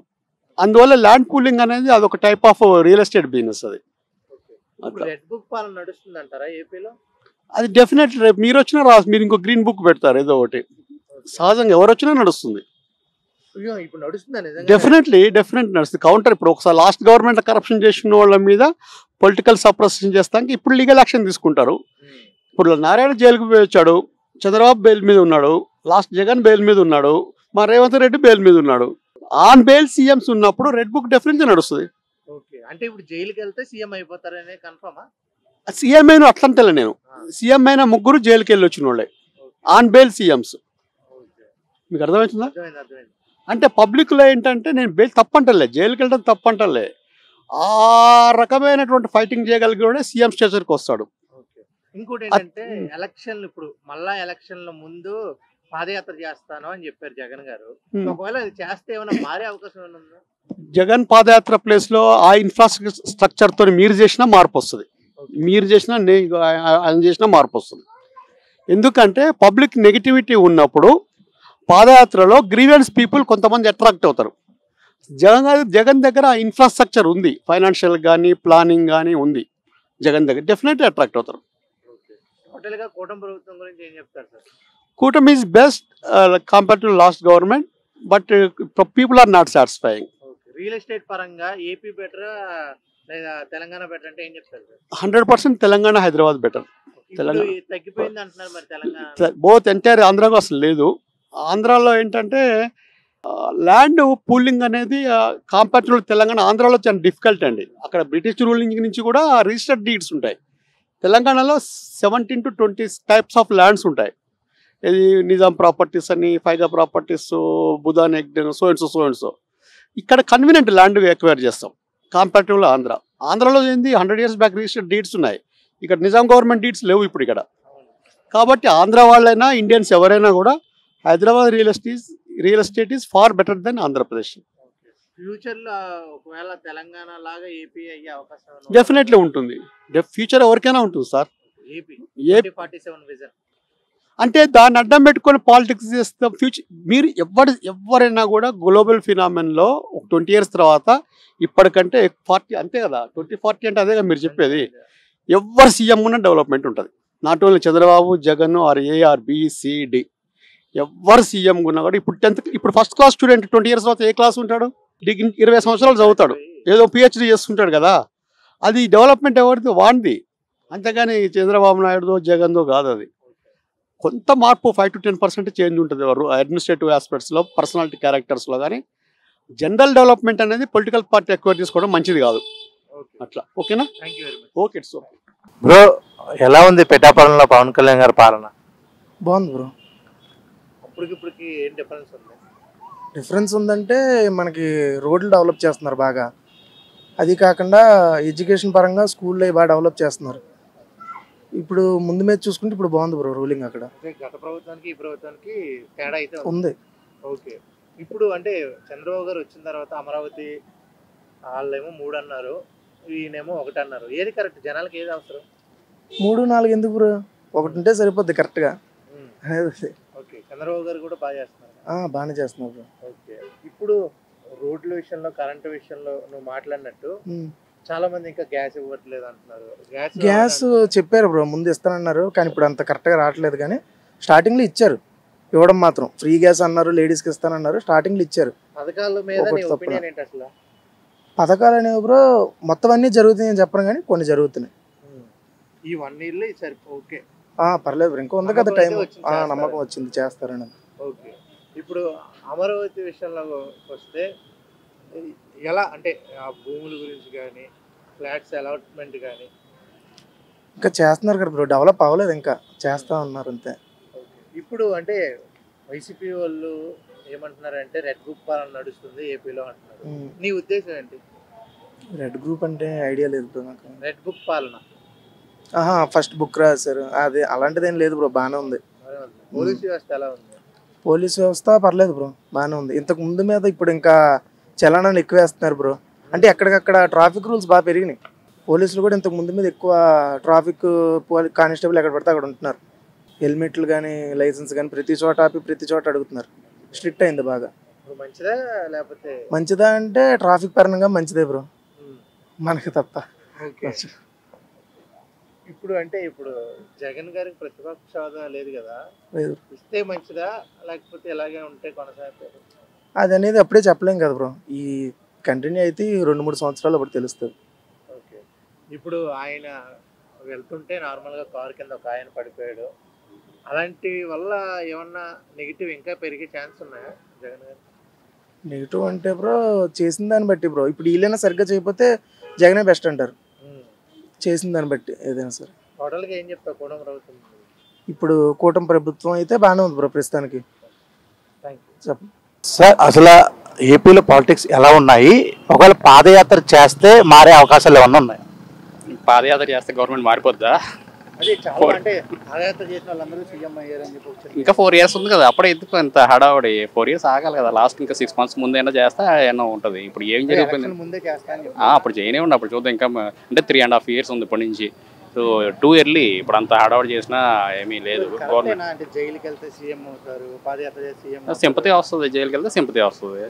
అందువల్ల ల్యాండ్ పూలింగ్ అనేది అదొక type of real estate business. అది రెడ్ బుక్ పాలన నడుస్తుంది అంటారా ఏపీలో? అది డెఫినెట్లీ రేపు మీరు వచ్చినా మీరు ఇంకో గ్రీన్ బుక్ పెడతారు ఏదో ఒకటి. సహజంగా ఎవరు వచ్చినా నడుస్తుంది. ఇప్పుడు నడుస్తుంది, డెఫినెట్లీ నడుస్తుంది. కౌంటర్ ఇప్పుడు ఒకసారి లాస్ట్ గవర్నమెంట్ కరప్షన్ చేసిన వాళ్ళ మీద పొలిటికల్ సప్రెషన్ చేస్తానికి ఇప్పుడు లీగల్ యాక్షన్ తీసుకుంటారు. ఇప్పుడు నారాయణ జైలుకు పోయి వచ్చాడు, చంద్రబాబు బెయిల్ మీద ఉన్నాడు, లాస్ట్ జగన్ బెయిల్ మీద ఉన్నాడు, మా రేవంత్ రెడ్డి బెయిల్ మీద ఉన్నాడు. ఆన్ బెయిల్ సీఎంస్ ఉన్నప్పుడు రెడ్ బుక్ డెఫినెట్లీ నడుస్తుంది. అంటే ఇప్పుడు జైలుకి వెళ్తే సీఎం అయిపోతారనే కన్ఫర్మా? సీఎం అయిన అట్లంటే నేను సీఎం అయిన 3 జైలుకి వెళ్ళి వచ్చిన వాళ్ళే ఆన్ బెయిల్ సీఎంస్. మీకు అర్థమవుతుందా? అంటే పబ్లిక్లో ఏంటంటే నేను బెయిల్ తప్పంటలే, జైలుకి వెళ్ళడం తప్పంటలే, ఆ రకమైనటువంటి ఫైటింగ్ చేయగలిగే సీఎం స్టేచర్కి వస్తాడు. ఇంకోటి ఏంటంటే ఎలక్షన్లు, ఇప్పుడు మళ్ళా ఎలక్షన్ల ముందు పాదయాత్ర చేస్తాను అని చెప్పారు జగన్ గారు. ఒకవేళ అది చేస్తే ఏమైనా మారే అవకాశం ఉందా? జగన్ పాదయాత్ర ప్లేస్ లో ఆ ఇన్ఫ్రాస్ట్రక్చర్ తో మీరు చేసినా మార్పు వస్తుంది, మీరు చేసినా ఆయన చేసినా మార్పు వస్తుంది. ఎందుకంటే పబ్లిక్ నెగిటివిటీ ఉన్నప్పుడు పాదయాత్రలో గ్రీవెన్స్ పీపుల్ కొంతమంది అట్రాక్ట్ అవుతారు. జగన్ దగ్గర ఇన్ఫ్రాస్ట్రక్చర్ ఉంది, ఫైనాన్షియల్ కానీ ప్లానింగ్ కానీ ఉంది జగన్ దగ్గర, డెఫినెట్లీ అట్రాక్ట్ అవుతారు. టోటల్ గా కూటమి ప్రభుత్వం గురించి ఏం చెప్తారు సార్? కూటమి is best compare to last government, but people are not satisfying. Real estate పరంగా ఏపీ బెటర్ లేదా తెలంగాణ బెటర్ అంటే ఏం చెప్తారు సార్? 100% తెలంగాణ, హైదరాబాద్ బెటర్. తెలంగాణ తగ్గిపోయింది అంటున్నారు మరి, తెలంగాణ బోత్ ఎంటైర్ ఆంధ్రాకు అసలు లేదు. ఆంధ్రాలో ఏంటంటే ల్యాండ్ పూలింగ్ అనేది కంపేర్ టు తెలంగాణ, ఆంధ్రాలో చాలా డిఫికల్ట్ అండి. అక్కడ బ్రిటిష్ రూలింగ్ నుంచి కూడా రిజిస్టర్డ్ డీడ్స్ ఉంటాయి. తెలంగాణలో 17 to 20 టైప్స్ ఆఫ్ ల్యాండ్స్ ఉంటాయి. ఇది నిజాం ప్రాపర్టీస్ అని, ఫైగా properties, Budhan ఎగ్డెన్, so and so. ఇక్కడ కన్వీనియంట్ ల్యాండ్ ఎక్వైర్ చేస్తాం కంపారిటివ్లో ఆంధ్రాలో ఏంది 100 years బ్యాక్ రిజిస్టర్డ్ డీడ్స్ ఉన్నాయి. ఇక్కడ నిజాం గవర్నమెంట్ డీడ్స్ లేవు ఇప్పుడు ఇక్కడ. కాబట్టి ఆంధ్ర వాళ్ళైనా ఇండియన్స్ ఎవరైనా కూడా Hyderabad real estate is far better then Andhra Pradesh. Future లో ఒకవేళ తెలంగాణ లాగా ఏపీ అయ్యే అవకాశం డెఫినెట్లీ ఉంటుంది. ఫ్యూచర్ ఎవరికైనా ఉంటుంది సార్. ఏపీ 47 విజన్ అంటే దాన్ని అడ్డం పెట్టుకొని పాలిటిక్స్ చేస్తాం. ఫ్యూచర్ మీరు ఎవరైనా కూడా గ్లోబల్ ఫినామినన్లో 20 years తర్వాత ఇప్పటికంటే 40 అంతే కదా, 2040 అంటే అదే కదా మీరు చెప్పేది. ఎవరు సీఎం ఉన్న డెవలప్మెంట్ ఉంటుంది. Not only Chandrababu, Jagan or A or B C D, ఎవరు సీఎం ఉన్నా కూడా ఇప్పుడు ఫస్ట్ క్లాస్ స్టూడెంట్ 20 years తర్వాత ఏ క్లాస్ ఉంటాడు? 20 సంవత్సరాలు చదువుతాడు, ఏదో పిహెచ్డి చేస్తుంటాడు కదా. అది డెవలప్మెంట్ ఎవరిది? వాడిది. అంతేగాని చంద్రబాబు నాయుడుదో జగన్దో కాదు. అది కొంత మార్పు 5 to 10% చేంజ్ ఉంటుంది అడ్మినిస్ట్రేటివ్ ఆస్పెక్ట్స్లో, పర్సనాలిటీ క్యారెక్టర్స్లో. కానీ జనరల్ డెవలప్మెంట్ అనేది పొలిటికల్ పార్టీ ఎక్కువ తీసుకోవడం మంచిది కాదు. అట్లా ఓకేనా? Okay, it's okay. బ్రో, ఎలా ఉంది పిఠాపురంలో పవన్ కళ్యాణ్ గారి పాలన? బాగుంది బ్రో. ఇప్పటికి ఏం డిఫరెన్స్ ఉంది? డిఫరెన్స్ ఉందంటే మనకి రోడ్లు డెవలప్ చేస్తున్నారు బాగా. అది కాకుండా ఎడ్యుకేషన్ పరంగా స్కూల్లో బాగా డెవలప్ చేస్తున్నారు. ఇప్పుడు ముందు మీద చూసుకుంటే ఇప్పుడు బాగుంది బ్రో రూలింగ్ అక్కడ. గత ప్రభుత్వానికి ఈ ప్రభుత్వానికి తేడా అయితే ఉంది. ఓకే. ఇప్పుడు అంటే చంద్రబాబు గారు వచ్చిన తర్వాత అమరావతి వాళ్ళేమో 3 అన్నారు, ఈయనేమో 1 అన్నారు. ఏది కరెక్ట్? జనాలకి ఏది అవసరం? 3, 4 ఎందుకు బ్రో? 1 ఉంటే సరిపోద్ది కరెక్ట్గా. ఓకే. చంద్రబాబు గారు కూడా బాగా చేస్తున్నారు. బాగానే చేస్తున్నారు బ్రో. ఓకే. ఇప్పుడు రోడ్ల విషయంలో, కరెంటు విషయంలో నువ్వు మాట్లాడినట్టు చాలా మంది ఇంకా గ్యాస్ ఇవ్వట్లేదు అంటున్నారు. గ్యాస్ చెప్పారు బ్రో, ముందు ఇస్తానన్నారు కానీ ఇప్పుడు అంత కరెక్ట్గా రావట్లేదు. కానీ స్టార్టింగ్లో ఇచ్చారు, ఇవ్వడం మాత్రం ఫ్రీ గ్యాస్ అన్నారు, లేడీస్కి ఇస్తానన్నారు, స్టార్టింగ్లో ఇచ్చారు. పథకాల మీద నీ ఒపీనియన్ ఏంటి అసలు? పథకాలు అనేవి బ్రో మొత్తం అన్నీ జరుగుతాయి అని చెప్పను కానీ కొన్ని జరుగుతున్నాయి. ఈ 1 ఇయర్లో సరి ఓకే పర్లేదు బ్రో, ఇంకా ఉంది కదా టైం. నమ్మకం వచ్చింది చేస్తారని. ఓకే. ఇప్పుడు అమరావతి విషయంలో వస్తే ఎలా అంటే ఆ భూముల గురించి కానీ, ఫ్లాట్స్ అలాట్మెంట్ కానీ ఇంకా చేస్తున్నారు కదా బ్రో, డెవలప్ అవ్వలేదు, ఇంకా చేస్తా ఉన్నారు అంతే. ఇప్పుడు అంటే వైసీపీ వాళ్ళు ఏమంటున్నారంటే రెడ్ బుక్ పాలన నడుస్తుంది ఏపీలో అంటున్నారు. నీ ఉద్దేశం ఏంటి? రెడ్ గ్రూప్ అంటే ఐడియా లేదు బ్రో నాకు. రెడ్ బుక్ పాలన ఫస్ట్ బుక్ రాశారు, అది అలాంటిది ఏం లేదు బ్రో, బాగానే ఉంది. పోలీస్ వ్యవస్థ ఎలా ఉంది? పోలీస్ వ్యవస్థ పర్లేదు బ్రో, బాగానే ఉంది. ఇంతకు ముందు మీద ఇప్పుడు ఇంకా చలనాలు ఎక్కువ వేస్తున్నారు బ్రో. అంటే ఎక్కడికక్కడ ట్రాఫిక్ రూల్స్ బాగా పెరిగినాయి. పోలీసులు కూడా ఇంతకు ముందు మీద ఎక్కువ ట్రాఫిక్ కానిస్టేబుల్ ఎక్కడ పడితే అక్కడ ఉంటున్నారు. హెల్మెట్లు కానీ లైసెన్స్ కానీ ప్రతి చోట అడుగుతున్నారు. స్ట్రిక్ట్ అయింది బాగా. మంచిదా లేకపోతే? మంచిదా అంటే ట్రాఫిక్ పరంగా మంచిదే బ్రో, మనకి తప్ప. ఇప్పుడు అంటే ఇప్పుడు జగన్ గారికి ప్రతిపక్ష హోదా లేదు కదా, లేదు. ఇస్తే మంచిదా లేకపోతే ఇలాగే ఉంటే కొనసాగుతారు? అది అనేది అప్పుడే చెప్పలేం కదా బ్రో, ఈ కంటిన్యూ అయితే 2-3 సంవత్సరాలు అప్పుడు తెలుస్తుంది. ఓకే. ఇప్పుడు ఆయన వెళ్తుంటే నార్మల్గా కారు కింద ఒక ఆయన పడిపోయాడు, అలాంటి వల్ల ఏమన్నా నెగిటివ్ ఇంకా పెరిగే ఛాన్స్ ఉన్నాయా జగన్ గారు? నెగిటివ్ అంటే బ్రో చేసిన దాన్ని బట్టి బ్రో. ఇప్పుడు వీళ్ళైనా సరిగ్గా చేయకపోతే జగనే బెస్ట్ అంటారు, చేసిన దాన్ని బట్టి ఏదైనా సరే. టోటల్గా ఏం చెప్తావు కూటమి ప్రభుత్వం? ఇప్పుడు కూటమి ప్రభుత్వం అయితే బాగానే ఉంది బ్రో ప్రస్తుతానికి. చెప్పండి సార్, అసలు ఏపీలో పాలిటిక్స్ ఎలా ఉన్నాయి? ఒకవేళ పాదయాత్ర చేస్తే మారే అవకాశాలు ఏమన్నా ఉన్నాయి? పాదయాత్ర చేస్తే గవర్నమెంట్ మారిపోద్దా? అదే చాలా అంటే పాదయాత్ర చేసిన వాళ్ళందరూ సీఎం అయ్యారని చెప్పి ఇంకా 4 years ఉంది కదా, అప్పుడే ఎందుకు అంత హడావుడి? 4 years ఆగాలి కదా, లాస్ట్ ఇంకా 6 months ముందైనా చేస్తే ఏమన్నా ఉంటుంది. ఇప్పుడు ఏం జరిగిపోయింది? ముందే చేస్తాను అప్పుడు చేయనే ఉండి, అప్పుడు చూద్దాం. ఇంకా అంటే 3.5 years ఉంది ఇప్పటి నుంచి. So too early. ఇప్పుడు అంత హడావుడి చేసినా ఏమీ లేదు. గవర్నమెంట్ అంటే జైలుకి వెళ్తే సీఎం అవుతారు, పాదయాత్ర చేస్తే సీఎం సింపతి వస్తుంది, జైలుకి వెళ్తే సింపతి వస్తుంది,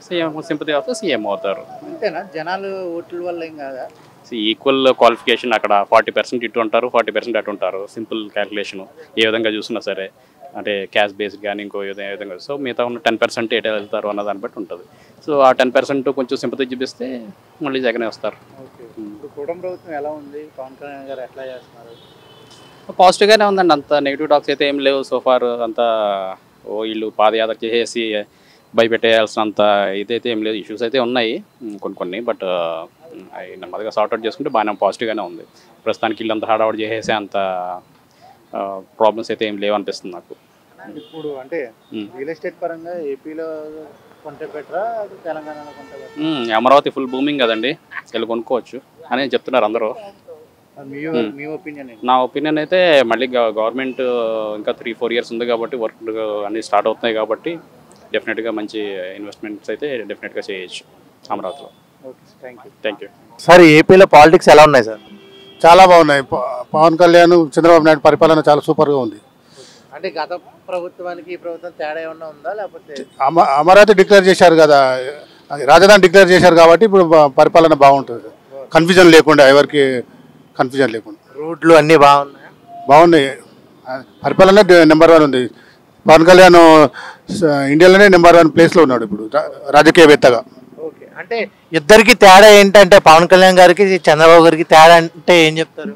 సింపతి వస్తే సీఎం అవుతారు. అంతేనా? జనాలు ఓట్ల వల్ల ఏం కాదా? ఈక్వల్ క్వాలిఫికేషన్ అక్కడ 40% ఇటు ఉంటారు, 40% అటు ఉంటారు. సింపుల్ క్యాలిక్యులేషన్ ఏ విధంగా చూసినా సరే, అంటే క్యాష్ బేస్డ్ కానీ ఇంకో ఏ విధంగా. సో మిగతా ఉన్న 10% ఎటు వెళ్తారు అన్న దాన్ని బట్టి ఉంటుంది. సో ఆ 10% కొంచెం సింపతి చూపిస్తే మళ్ళీ జగనే వస్తారు. కూటమి ప్రభుత్వం ఎలా ఉంది? పవన్ కళ్యాణ్ గారు ఎట్లా చేస్తున్నారు? పాజిటివ్గానే ఉందండి, అంత నెగిటివ్ టాక్స్ అయితే ఏం లేవు సోఫార్. అంతా వీళ్ళు పాదయాత్ర చేసేసి భయపెట్టేయాల్సినంత ఇదైతే ఏం లేదు. ఇష్యూస్ అయితే ఉన్నాయి కొన్ని, బట్ అవి నెమ్మదిగా సార్ట్అవుట్ చేసుకుంటే బాగానే పాజిటివ్గానే ఉంది. ప్రస్తుతానికి వీళ్ళంతా హడావుడి చేసేసి అంత ప్రాబ్లమ్స్ అయితే ఏం లేవు అనిపిస్తుంది నాకు. ఇప్పుడు అంటే రియల్ ఎస్టేట్ పరంగా ఏపీలో కొంటే బెటరా తెలంగాణలో కొంటే బెటరా? అమరావతి ఫుల్ బూమింగ్ కదండి, వెళ్ళి కొనుక్కోవచ్చు అని చెప్తున్నారు అందరూ. మీ ఒపీనియన్? నా ఒపీనియన్ అయితే మళ్ళీ గవర్నమెంట్ ఇంకా 3-4 years ఉంది కాబట్టి, వర్క్ అన్నీ స్టార్ట్ అవుతున్నాయి కాబట్టి డెఫినెట్గా మంచి ఇన్వెస్ట్మెంట్స్ అయితే డెఫినెట్గా చేయొచ్చు అమరావతిలో. Thank you. సార్, ఏపీలో పాలిటిక్స్ ఎలా ఉన్నాయి సార్? చాలా బాగున్నాయి. పవన్ కళ్యాణ్, చంద్రబాబు నాయుడు పరిపాలన చాలా సూపర్గా ఉంది. అంటే గత ప్రభుత్వానికి ఈ ప్రభుత్వం తేడా ఏమన్నా ఉందా లేకపోతే? అమరావతి డిక్లేర్ చేశారు కదా, రాజధాని డిక్లేర్ చేశారు కాబట్టి ఇప్పుడు పరిపాలన బాగుంటుంది. కన్ఫ్యూజన్ లేకుండా, ఎవరికి కన్ఫ్యూజన్ లేకుండా. రోడ్లు అన్నీ బాగున్నాయి. పరిపాలన నెంబర్ 1 ఉంది. పవన్ కళ్యాణ్ ఇండియాలోనే నెంబర్ 1 ప్లేస్లో ఉన్నాడు ఇప్పుడు రాజకీయవేత్తగా. ఓకే. అంటే ఇద్దరికి తేడా ఏంటంటే పవన్ కళ్యాణ్ గారికి చంద్రబాబు గారికి తేడా అంటే ఏం చెప్తారు?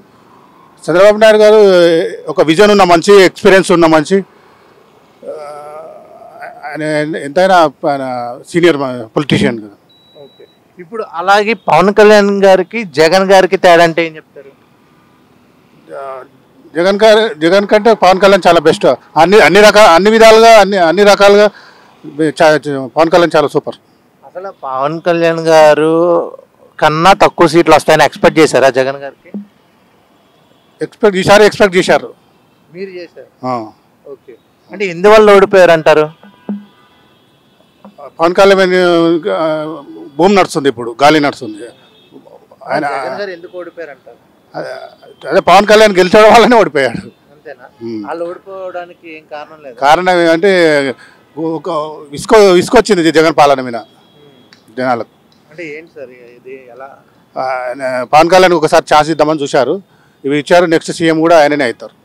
చంద్రబాబు నాయుడు గారు ఒక విజన్ ఉన్న మంచి, ఎక్స్పీరియన్స్ ఉన్న మంచి, ఎంతైనా సీనియర్ పొలిటీషియన్ కదా. ఓకే. ఇప్పుడు అలాగే పవన్ కళ్యాణ్ గారికి జగన్ గారికి తేడా అంటే ఏం చెప్తారు? జగన్ కంటే పవన్ కళ్యాణ్ చాలా బెస్ట్. అన్ని విధాలుగా అన్ని రకాలుగా పవన్ కళ్యాణ్ చాలా సూపర్. అసలు పవన్ కళ్యాణ్ గారు కన్నా తక్కువ సీట్లు వస్తాయని ఎక్స్పెక్ట్ చేశారా జగన్ గారికి? ఈసారి ఎక్స్పెక్ట్ చేశారు. మీరు చేశారు? ఓకే. అంటే ఎందువల్ల ఓడిపోయారు అంటారు? పవన్ కళ్యాణ్ భూమి నడుస్తుంది, ఇప్పుడు గాలి నడుస్తుంది. ఆయన జగన్ గారు ఎందుకు ఓడిపోయారు అంటారు? అదే పవన్ కళ్యాణ్ గెలిచడం వల్లనే ఓడిపోయాడు. అంతేనా? వాళ్ళు ఓడిపోవడానికి ఏం కారణం లేదు? కారణం ఏమంటే విసుకొచ్చింది జగన్ పాలన మీద జనాలకు. అంటే ఏంటి సార్ ఇది ఎలా? పవన్ కళ్యాణ్ ఒకసారి ఛాన్స్ ఇద్దామని చూశారు, ఇవి ఇచ్చారు. నెక్స్ట్ సీఎం కూడా ఆయననే అవుతారు.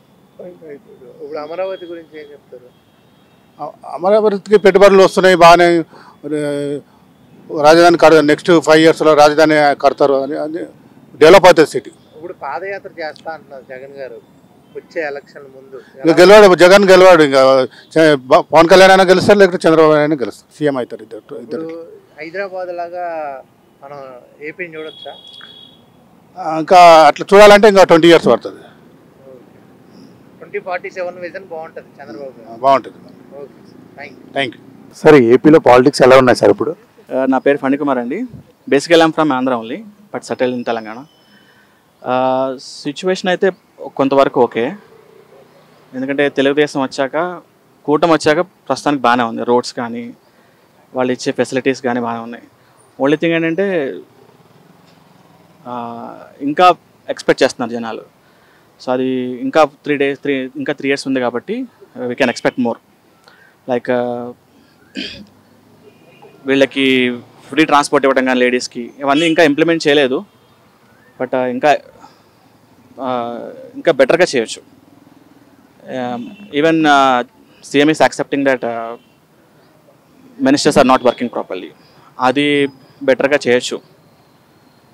ఇప్పుడు అమరావతి గురించి ఏం చెప్తారు? అమరావతికి పెట్టుబడులు వస్తున్నాయి బాగానే, రాజధాని నెక్స్ట్ 5 yearsలో రాజధాని కడతారు అని డెవలప్ అవుతుంది సిటీ. ఇప్పుడు పాదయాత్ర చేస్తా అంటున్నారు జగన్ గారు వచ్చే ఎలక్షన్ ముందు. ఇంకా గెలవాడు, జగన్ గెలవాడు. ఇంకా పవన్ కళ్యాణ్ అయినా గెలుస్తారు, లేకపోతే చంద్రబాబు అయినా గెలుస్తారు, సీఎం అవుతారు ఇద్దరు. హైదరాబాద్ లాగా మనం ఏపీని చూడొచ్చా? ఇంకా అట్లా చూడాలంటే ఇంకా 20 years పడుతుంది. 2047 విజన్ బాగుంటుంది చంద్రబాబు. బాగుంటుంది. Thank you. సరే, ఏపీలో పాలిటిక్స్ ఎలా ఉన్నాయి సార్ ఇప్పుడు? నా పేరు ఫణికుమార్ అండి. బేసికల్ I'm from Andhra only, but settle in Telangana. Situation అయితే కొంతవరకు ఓకే, ఎందుకంటే తెలుగుదేశం వచ్చాక, కూటమి వచ్చాక ప్రస్తుతానికి బాగానే ఉంది. రోడ్స్ కానీ వాళ్ళు ఇచ్చే ఫెసిలిటీస్ కానీ బాగానే ఉన్నాయి. ఓన్లీ థింగ్ ఏంటంటే ఇంకా ఎక్స్పెక్ట్ చేస్తున్నారు జనాలు. సో అది ఇంకా 3 years ఉంది కాబట్టి we can expect more. Like వీళ్ళకి ఫ్రీ ట్రాన్స్పోర్ట్ ఇవ్వడం కానీ లేడీస్కి, ఇవన్నీ ఇంకా ఇంప్లిమెంట్ చేయలేదు. బట్ ఇంకా బెటర్గా చేయొచ్చు. Even CM is accepting that ministers are not working properly, అది బెటర్గా చేయొచ్చు.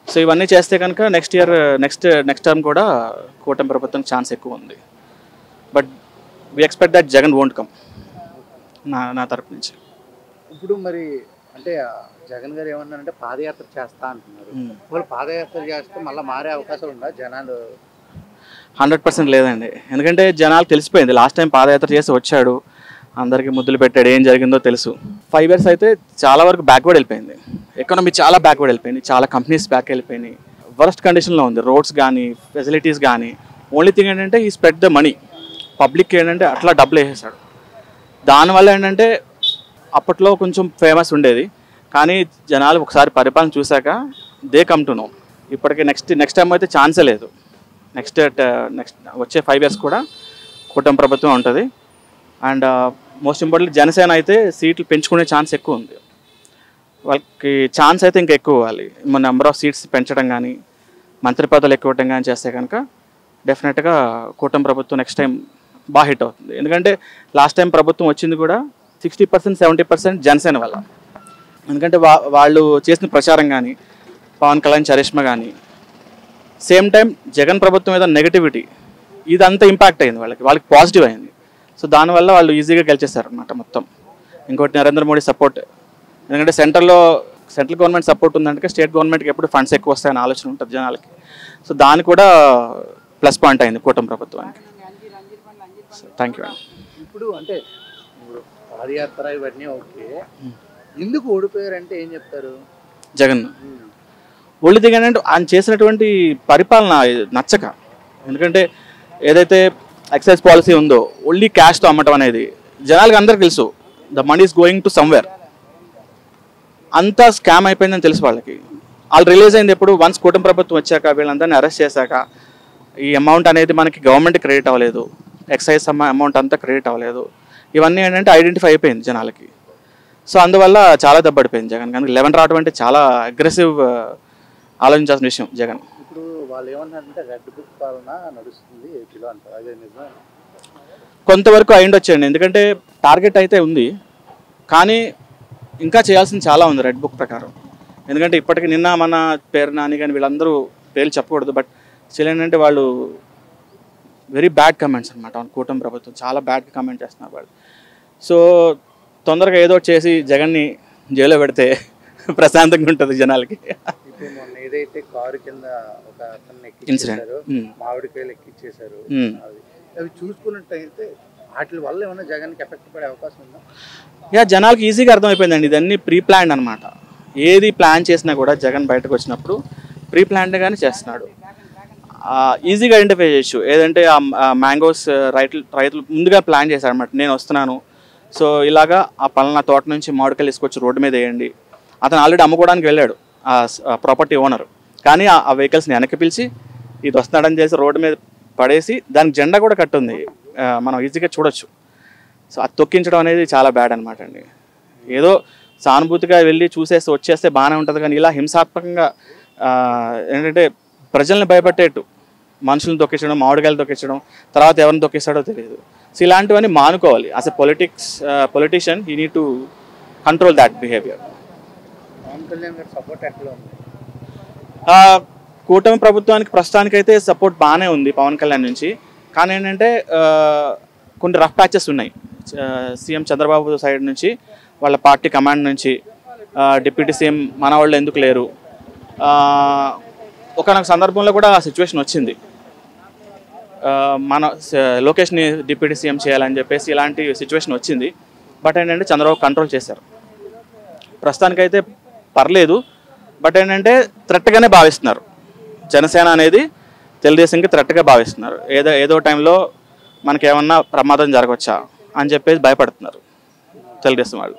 సో ఇవన్నీ చేస్తే కనుక నెక్స్ట్ టర్మ్ కూడా కూటమి ప్రభుత్వం ఛాన్స్ ఎక్కువ ఉంది. But we expect that Jagan won't come నా తరపు నుంచి. ఇప్పుడు మరి అంటే జగన్ గారు ఏమన్నారంటే పాదయాత్ర చేస్తా అంటున్నారు. వాళ్ళు పాదయాత్ర చేస్తే మళ్ళీ మారే అవకాశాలు ఉందా జనాలు? 100% లేదండి. ఎందుకంటే జనాలు తెలిసిపోయింది, లాస్ట్ టైం పాదయాత్ర చేసి వచ్చాడు, అందరికీ ముద్దులు పెట్టాడు, ఏం జరిగిందో తెలుసు. 5 years అయితే చాలా వరకు బ్యాక్వర్డ్ వెళ్ళిపోయింది, ఎకానమీ చాలా బ్యాక్వర్డ్ వెళ్ళిపోయింది, చాలా కంపెనీస్ బ్యాక్ వెళ్ళిపోయినాయి, వరస్ట్ కండిషన్లో ఉంది రోడ్స్ కానీ ఫెసిలిటీస్ కానీ. ఓన్లీ థింగ్ ఏంటంటే ఈ స్ప్రెడ్ ద మనీ, పబ్లిక్ ఏంటంటే అట్లా డబ్బులు వేసేసాడు. దానివల్ల ఏంటంటే అప్పట్లో కొంచెం ఫేమస్ ఉండేది, కానీ జనాలు ఒకసారి పరిపాలన చూశాక దే కమ్ టు నో. ఇప్పటికి నెక్స్ట్ టైం అయితే ఛాన్సే లేదు. నెక్స్ట్ వచ్చే 5 years కూడా కూటమి ప్రభుత్వం ఉంటుంది. అండ్ మోస్ట్ ఇంపార్టెంట్ జనసేన అయితే సీట్లు పెంచుకునే ఛాన్స్ ఎక్కువ ఉంది. వాళ్ళకి ఛాన్స్ అయితే ఇంకా ఎక్కువ ఇవ్వాలి. మన నెంబర్ ఆఫ్ సీట్స్ పెంచడం కానీ మంత్రి పదవులు ఎక్కువ ఇవ్వడం కానీ చేస్తే కనుక డెఫినెట్గా కూటమి ప్రభుత్వం నెక్స్ట్ టైం బాగా హిట్ అవుతుంది. ఎందుకంటే లాస్ట్ టైం ప్రభుత్వం వచ్చింది కూడా 60% 70% జనసేన వల్ల. ఎందుకంటే వాళ్ళు చేసిన ప్రచారం కానీ పవన్ కళ్యాణ్ చరిష్మా కానీ, సేమ్ టైం జగన్ ప్రభుత్వం మీద నెగటివిటీ, ఇదంతా ఇంపాక్ట్ అయింది వాళ్ళకి పాజిటివ్ అయింది. సో దానివల్ల వాళ్ళు ఈజీగా గెలిచేస్తారు అనమాట మొత్తం. ఇంకోటి నరేంద్ర మోడీ సపోర్ట్, ఎందుకంటే సెంట్రల్ గవర్నమెంట్ సపోర్ట్ ఉందంటే స్టేట్ గవర్నమెంట్కి ఎప్పుడు ఫండ్స్ ఎక్కువ వస్తాయని ఆలోచన ఉంటుంది జనాలకి. సో దాని కూడా ప్లస్ పాయింట్ అయింది కూటమి ప్రభుత్వానికి. Thank you. ఇప్పుడు అంటే ఇప్పుడు పాదయాత్ర ఇవన్నీ ఓకే, ఎందుకు ఓడిపోయారంటే ఏం చెప్తారు? జగన్ ఒళ్ళు దిగానంటే ఆయన చేసినటువంటి పరిపాలన నచ్చక. ఎందుకంటే ఏదైతే ఎక్సైజ్ పాలసీ ఉందో ఓన్లీ క్యాష్తో అమ్మటం అనేది జనాలకి అందరికీ తెలుసు. The money is going to somewhere, అంతా స్కామ్ అయిపోయిందని తెలుసు వాళ్ళకి. వాళ్ళు రిలీజ్ అయింది ఎప్పుడు? వన్స్ కూటమి ప్రభుత్వం వచ్చాక, వీళ్ళందరినీ అరెస్ట్ చేశాక. ఈ అమౌంట్ అనేది మనకి గవర్నమెంట్ క్రెడిట్ అవ్వలేదు, ఎక్సైజ్ అమౌంట్ అంతా క్రెడిట్ అవ్వలేదు. ఇవన్నీ ఏంటంటే ఐడెంటిఫై అయిపోయింది జనాలకి. సో అందువల్ల చాలా దెబ్బడిపోయింది జగన్. కానీ 11 రావడం అంటే చాలా అగ్రెసివ్ ఆలోచించాల్సిన విషయం జగన్. ఇప్పుడు వాళ్ళు ఏమన్నారంటే రెడ్ బుక్ పాలన నడుస్తుంది ఏపీలో అంటారు, అదే నిజమే? కొంతవరకు అయ్యుండొచ్చండి, ఎందుకంటే టార్గెట్ అయితే ఉంది, కానీ ఇంకా చేయాల్సింది చాలా ఉంది రెడ్ బుక్ ప్రకారం. ఎందుకంటే ఇప్పటికి నిన్న మన పేరు నాని కానీ వీళ్ళందరూ పేర్లు చెప్పకూడదు, బట్ స్టిల్ ఏంటంటే వాళ్ళు వెరీ బ్యాడ్ కమెంట్స్ అనమాట. కూటమి ప్రభుత్వం చాలా బ్యాడ్గా కమెంట్ చేస్తున్నారు వాళ్ళు. సో తొందరగా ఏదో చేసి జగన్ని జైల్లో పెడితే ప్రశాంతంగా ఉంటుంది జనాలకి. ఇప్పుడు మొన్న ఏదైతే కారు కింద ఒక అతన్ని ఇన్సిడెంట్, మామిడికాయలు ఎక్కిచ్చేశారు, అవి చూసుకున్నట్టయితే వాటి వల్ల ఏమైనా జగన్కి ఎఫెక్ట్ పడే అవకాశం ఉందా? యా, జనాలకి ఈజీగా అర్థమైపోయిందండి, ఇదన్నీ ప్రీ ప్లాన్డ్ అనమాట. ఏది ప్లాన్ చేసినా కూడా జగన్ బయటకు వచ్చినప్పుడు ప్రీ ప్లాన్డ్గానే చేస్తున్నాడు. ఈజీగా ఐడెంటిఫై చేయొచ్చు. ఏదంటే ఆ మ్యాంగోస్ రైతులు ముందుగా ప్లాన్ చేశారు అనమాట. నేను వస్తున్నాను, సో ఇలాగా ఆ పలానా తోట నుంచి మామిడికాయలు తీసుకొచ్చి రోడ్డు మీద వేయండి. అతను ఆల్రెడీ అమ్ముకోవడానికి వెళ్ళాడు ఆ ప్రాపర్టీ ఓనర్. కానీ ఆ వెహికల్స్ని వెనక్కి పిలిచి ఇది వస్తున్నాడని చేసి రోడ్డు మీద పడేసి దానికి జెండా కూడా కట్టుంది, మనం ఈజీగా చూడొచ్చు. సో అది తొక్కించడం అనేది చాలా బ్యాడ్ అనమాట అండి. ఏదో సానుభూతిగా వెళ్ళి చూసేస్తే వచ్చేస్తే బాగానే ఉంటుంది, కానీ ఇలా హింసాత్మకంగా ఏంటంటే ప్రజల్ని భయపెట్టేట్టు మనుషులను తొక్కించడం, మామిడికాయలు తొక్కించడం, తర్వాత ఎవరిని తొక్కిస్తాడో తెలియదు. సో ఇలాంటివన్నీ మానుకోవాలి. As a politician you need to control that behaviour. Pawan Kalyan గారి సపోర్ట్ ఎట్లా ఉంది? కూటమి ప్రభుత్వానికి ప్రస్తుతానికైతే సపోర్ట్ బాగానే ఉంది పవన్ కళ్యాణ్ నుంచి. కానీ ఏంటంటే కొన్ని రఫ్ ప్యాచెస్ ఉన్నాయి. సీఎం చంద్రబాబు సైడ్ నుంచి, వాళ్ళ పార్టీ కమాండ్ నుంచి, డిప్యూటీ సీఎం మన వాళ్ళు ఎందుకు లేరు, ఒకనొక సందర్భంలో కూడా ఆ సిచ్యువేషన్ వచ్చింది. మన లోకేష్ని డిప్యూటీ సీఎం చేయాలని చెప్పేసి ఇలాంటి సిచ్యువేషన్ వచ్చింది. బట్ ఏంటంటే చంద్రబాబు కంట్రోల్ చేశారు. ప్రస్తుతానికైతే పర్లేదు. బట్ ఏంటంటే థ్రెట్గానే భావిస్తున్నారు. జనసేన అనేది తెలుగుదేశంకి థ్రెట్గా భావిస్తున్నారు. ఏదో టైంలో మనకేమన్నా ప్రమాదం జరగవచ్చా అని చెప్పేసి భయపడుతున్నారు తెలుగుదేశం వాళ్ళు.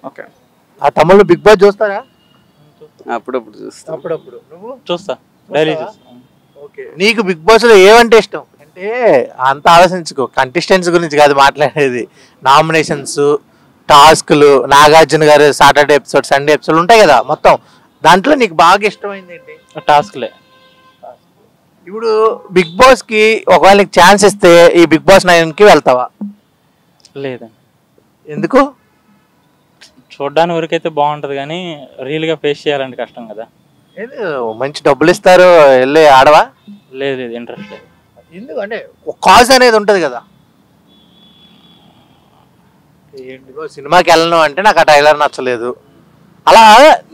ఓకే. ఆ తమ్ముళ్ళు బిగ్ బాస్ చూస్తారా? అప్పుడప్పుడు చూస్తా. అప్పుడప్పుడు. నువ్వు చూస్తా, డైలీ చూస్తా. ఓకే. నీకు బిగ్ బాస్ లో ఏమంటే ఇష్టం? అంటే అంత ఆలోచించుకో, కంటెస్టెంట్స్ గురించి కాదు మాట్లాడేది. నామినేషన్స్, టాస్క్లు, నాగార్జున గారు సాటర్డే ఎపిసోడ్, సండే ఎపిసోడ్ ఉంటాయి కదా, మొత్తం దాంట్లో నీకు బాగా ఇష్టమైంది ఏంటి? టాస్క్లే. ఇప్పుడు బిగ్ బాస్ కి ఒకవేళ నీకు ఛాన్స్ ఇస్తే ఈ బిగ్ బాస్ 9 కి వెళ్తావా? లేదండి. ఎందుకు? చూడ్డానికి వరకైతే బాగుంటది, కానీ రియల్ గా ఫేస్ చేయాలంటే కష్టం కదా. మంచి డబ్బులు ఇస్తారు, వెళ్ళి ఆడవా? లేదు, ఇంట్రెస్ట్ లేదు. ఎందుకు అంటే ఒక కాజ్ అనేది ఉంటది కదా. సినిమాకి వెళ్ళను అంటే నాకు ఆ టైలర్ నచ్చలేదు, అలా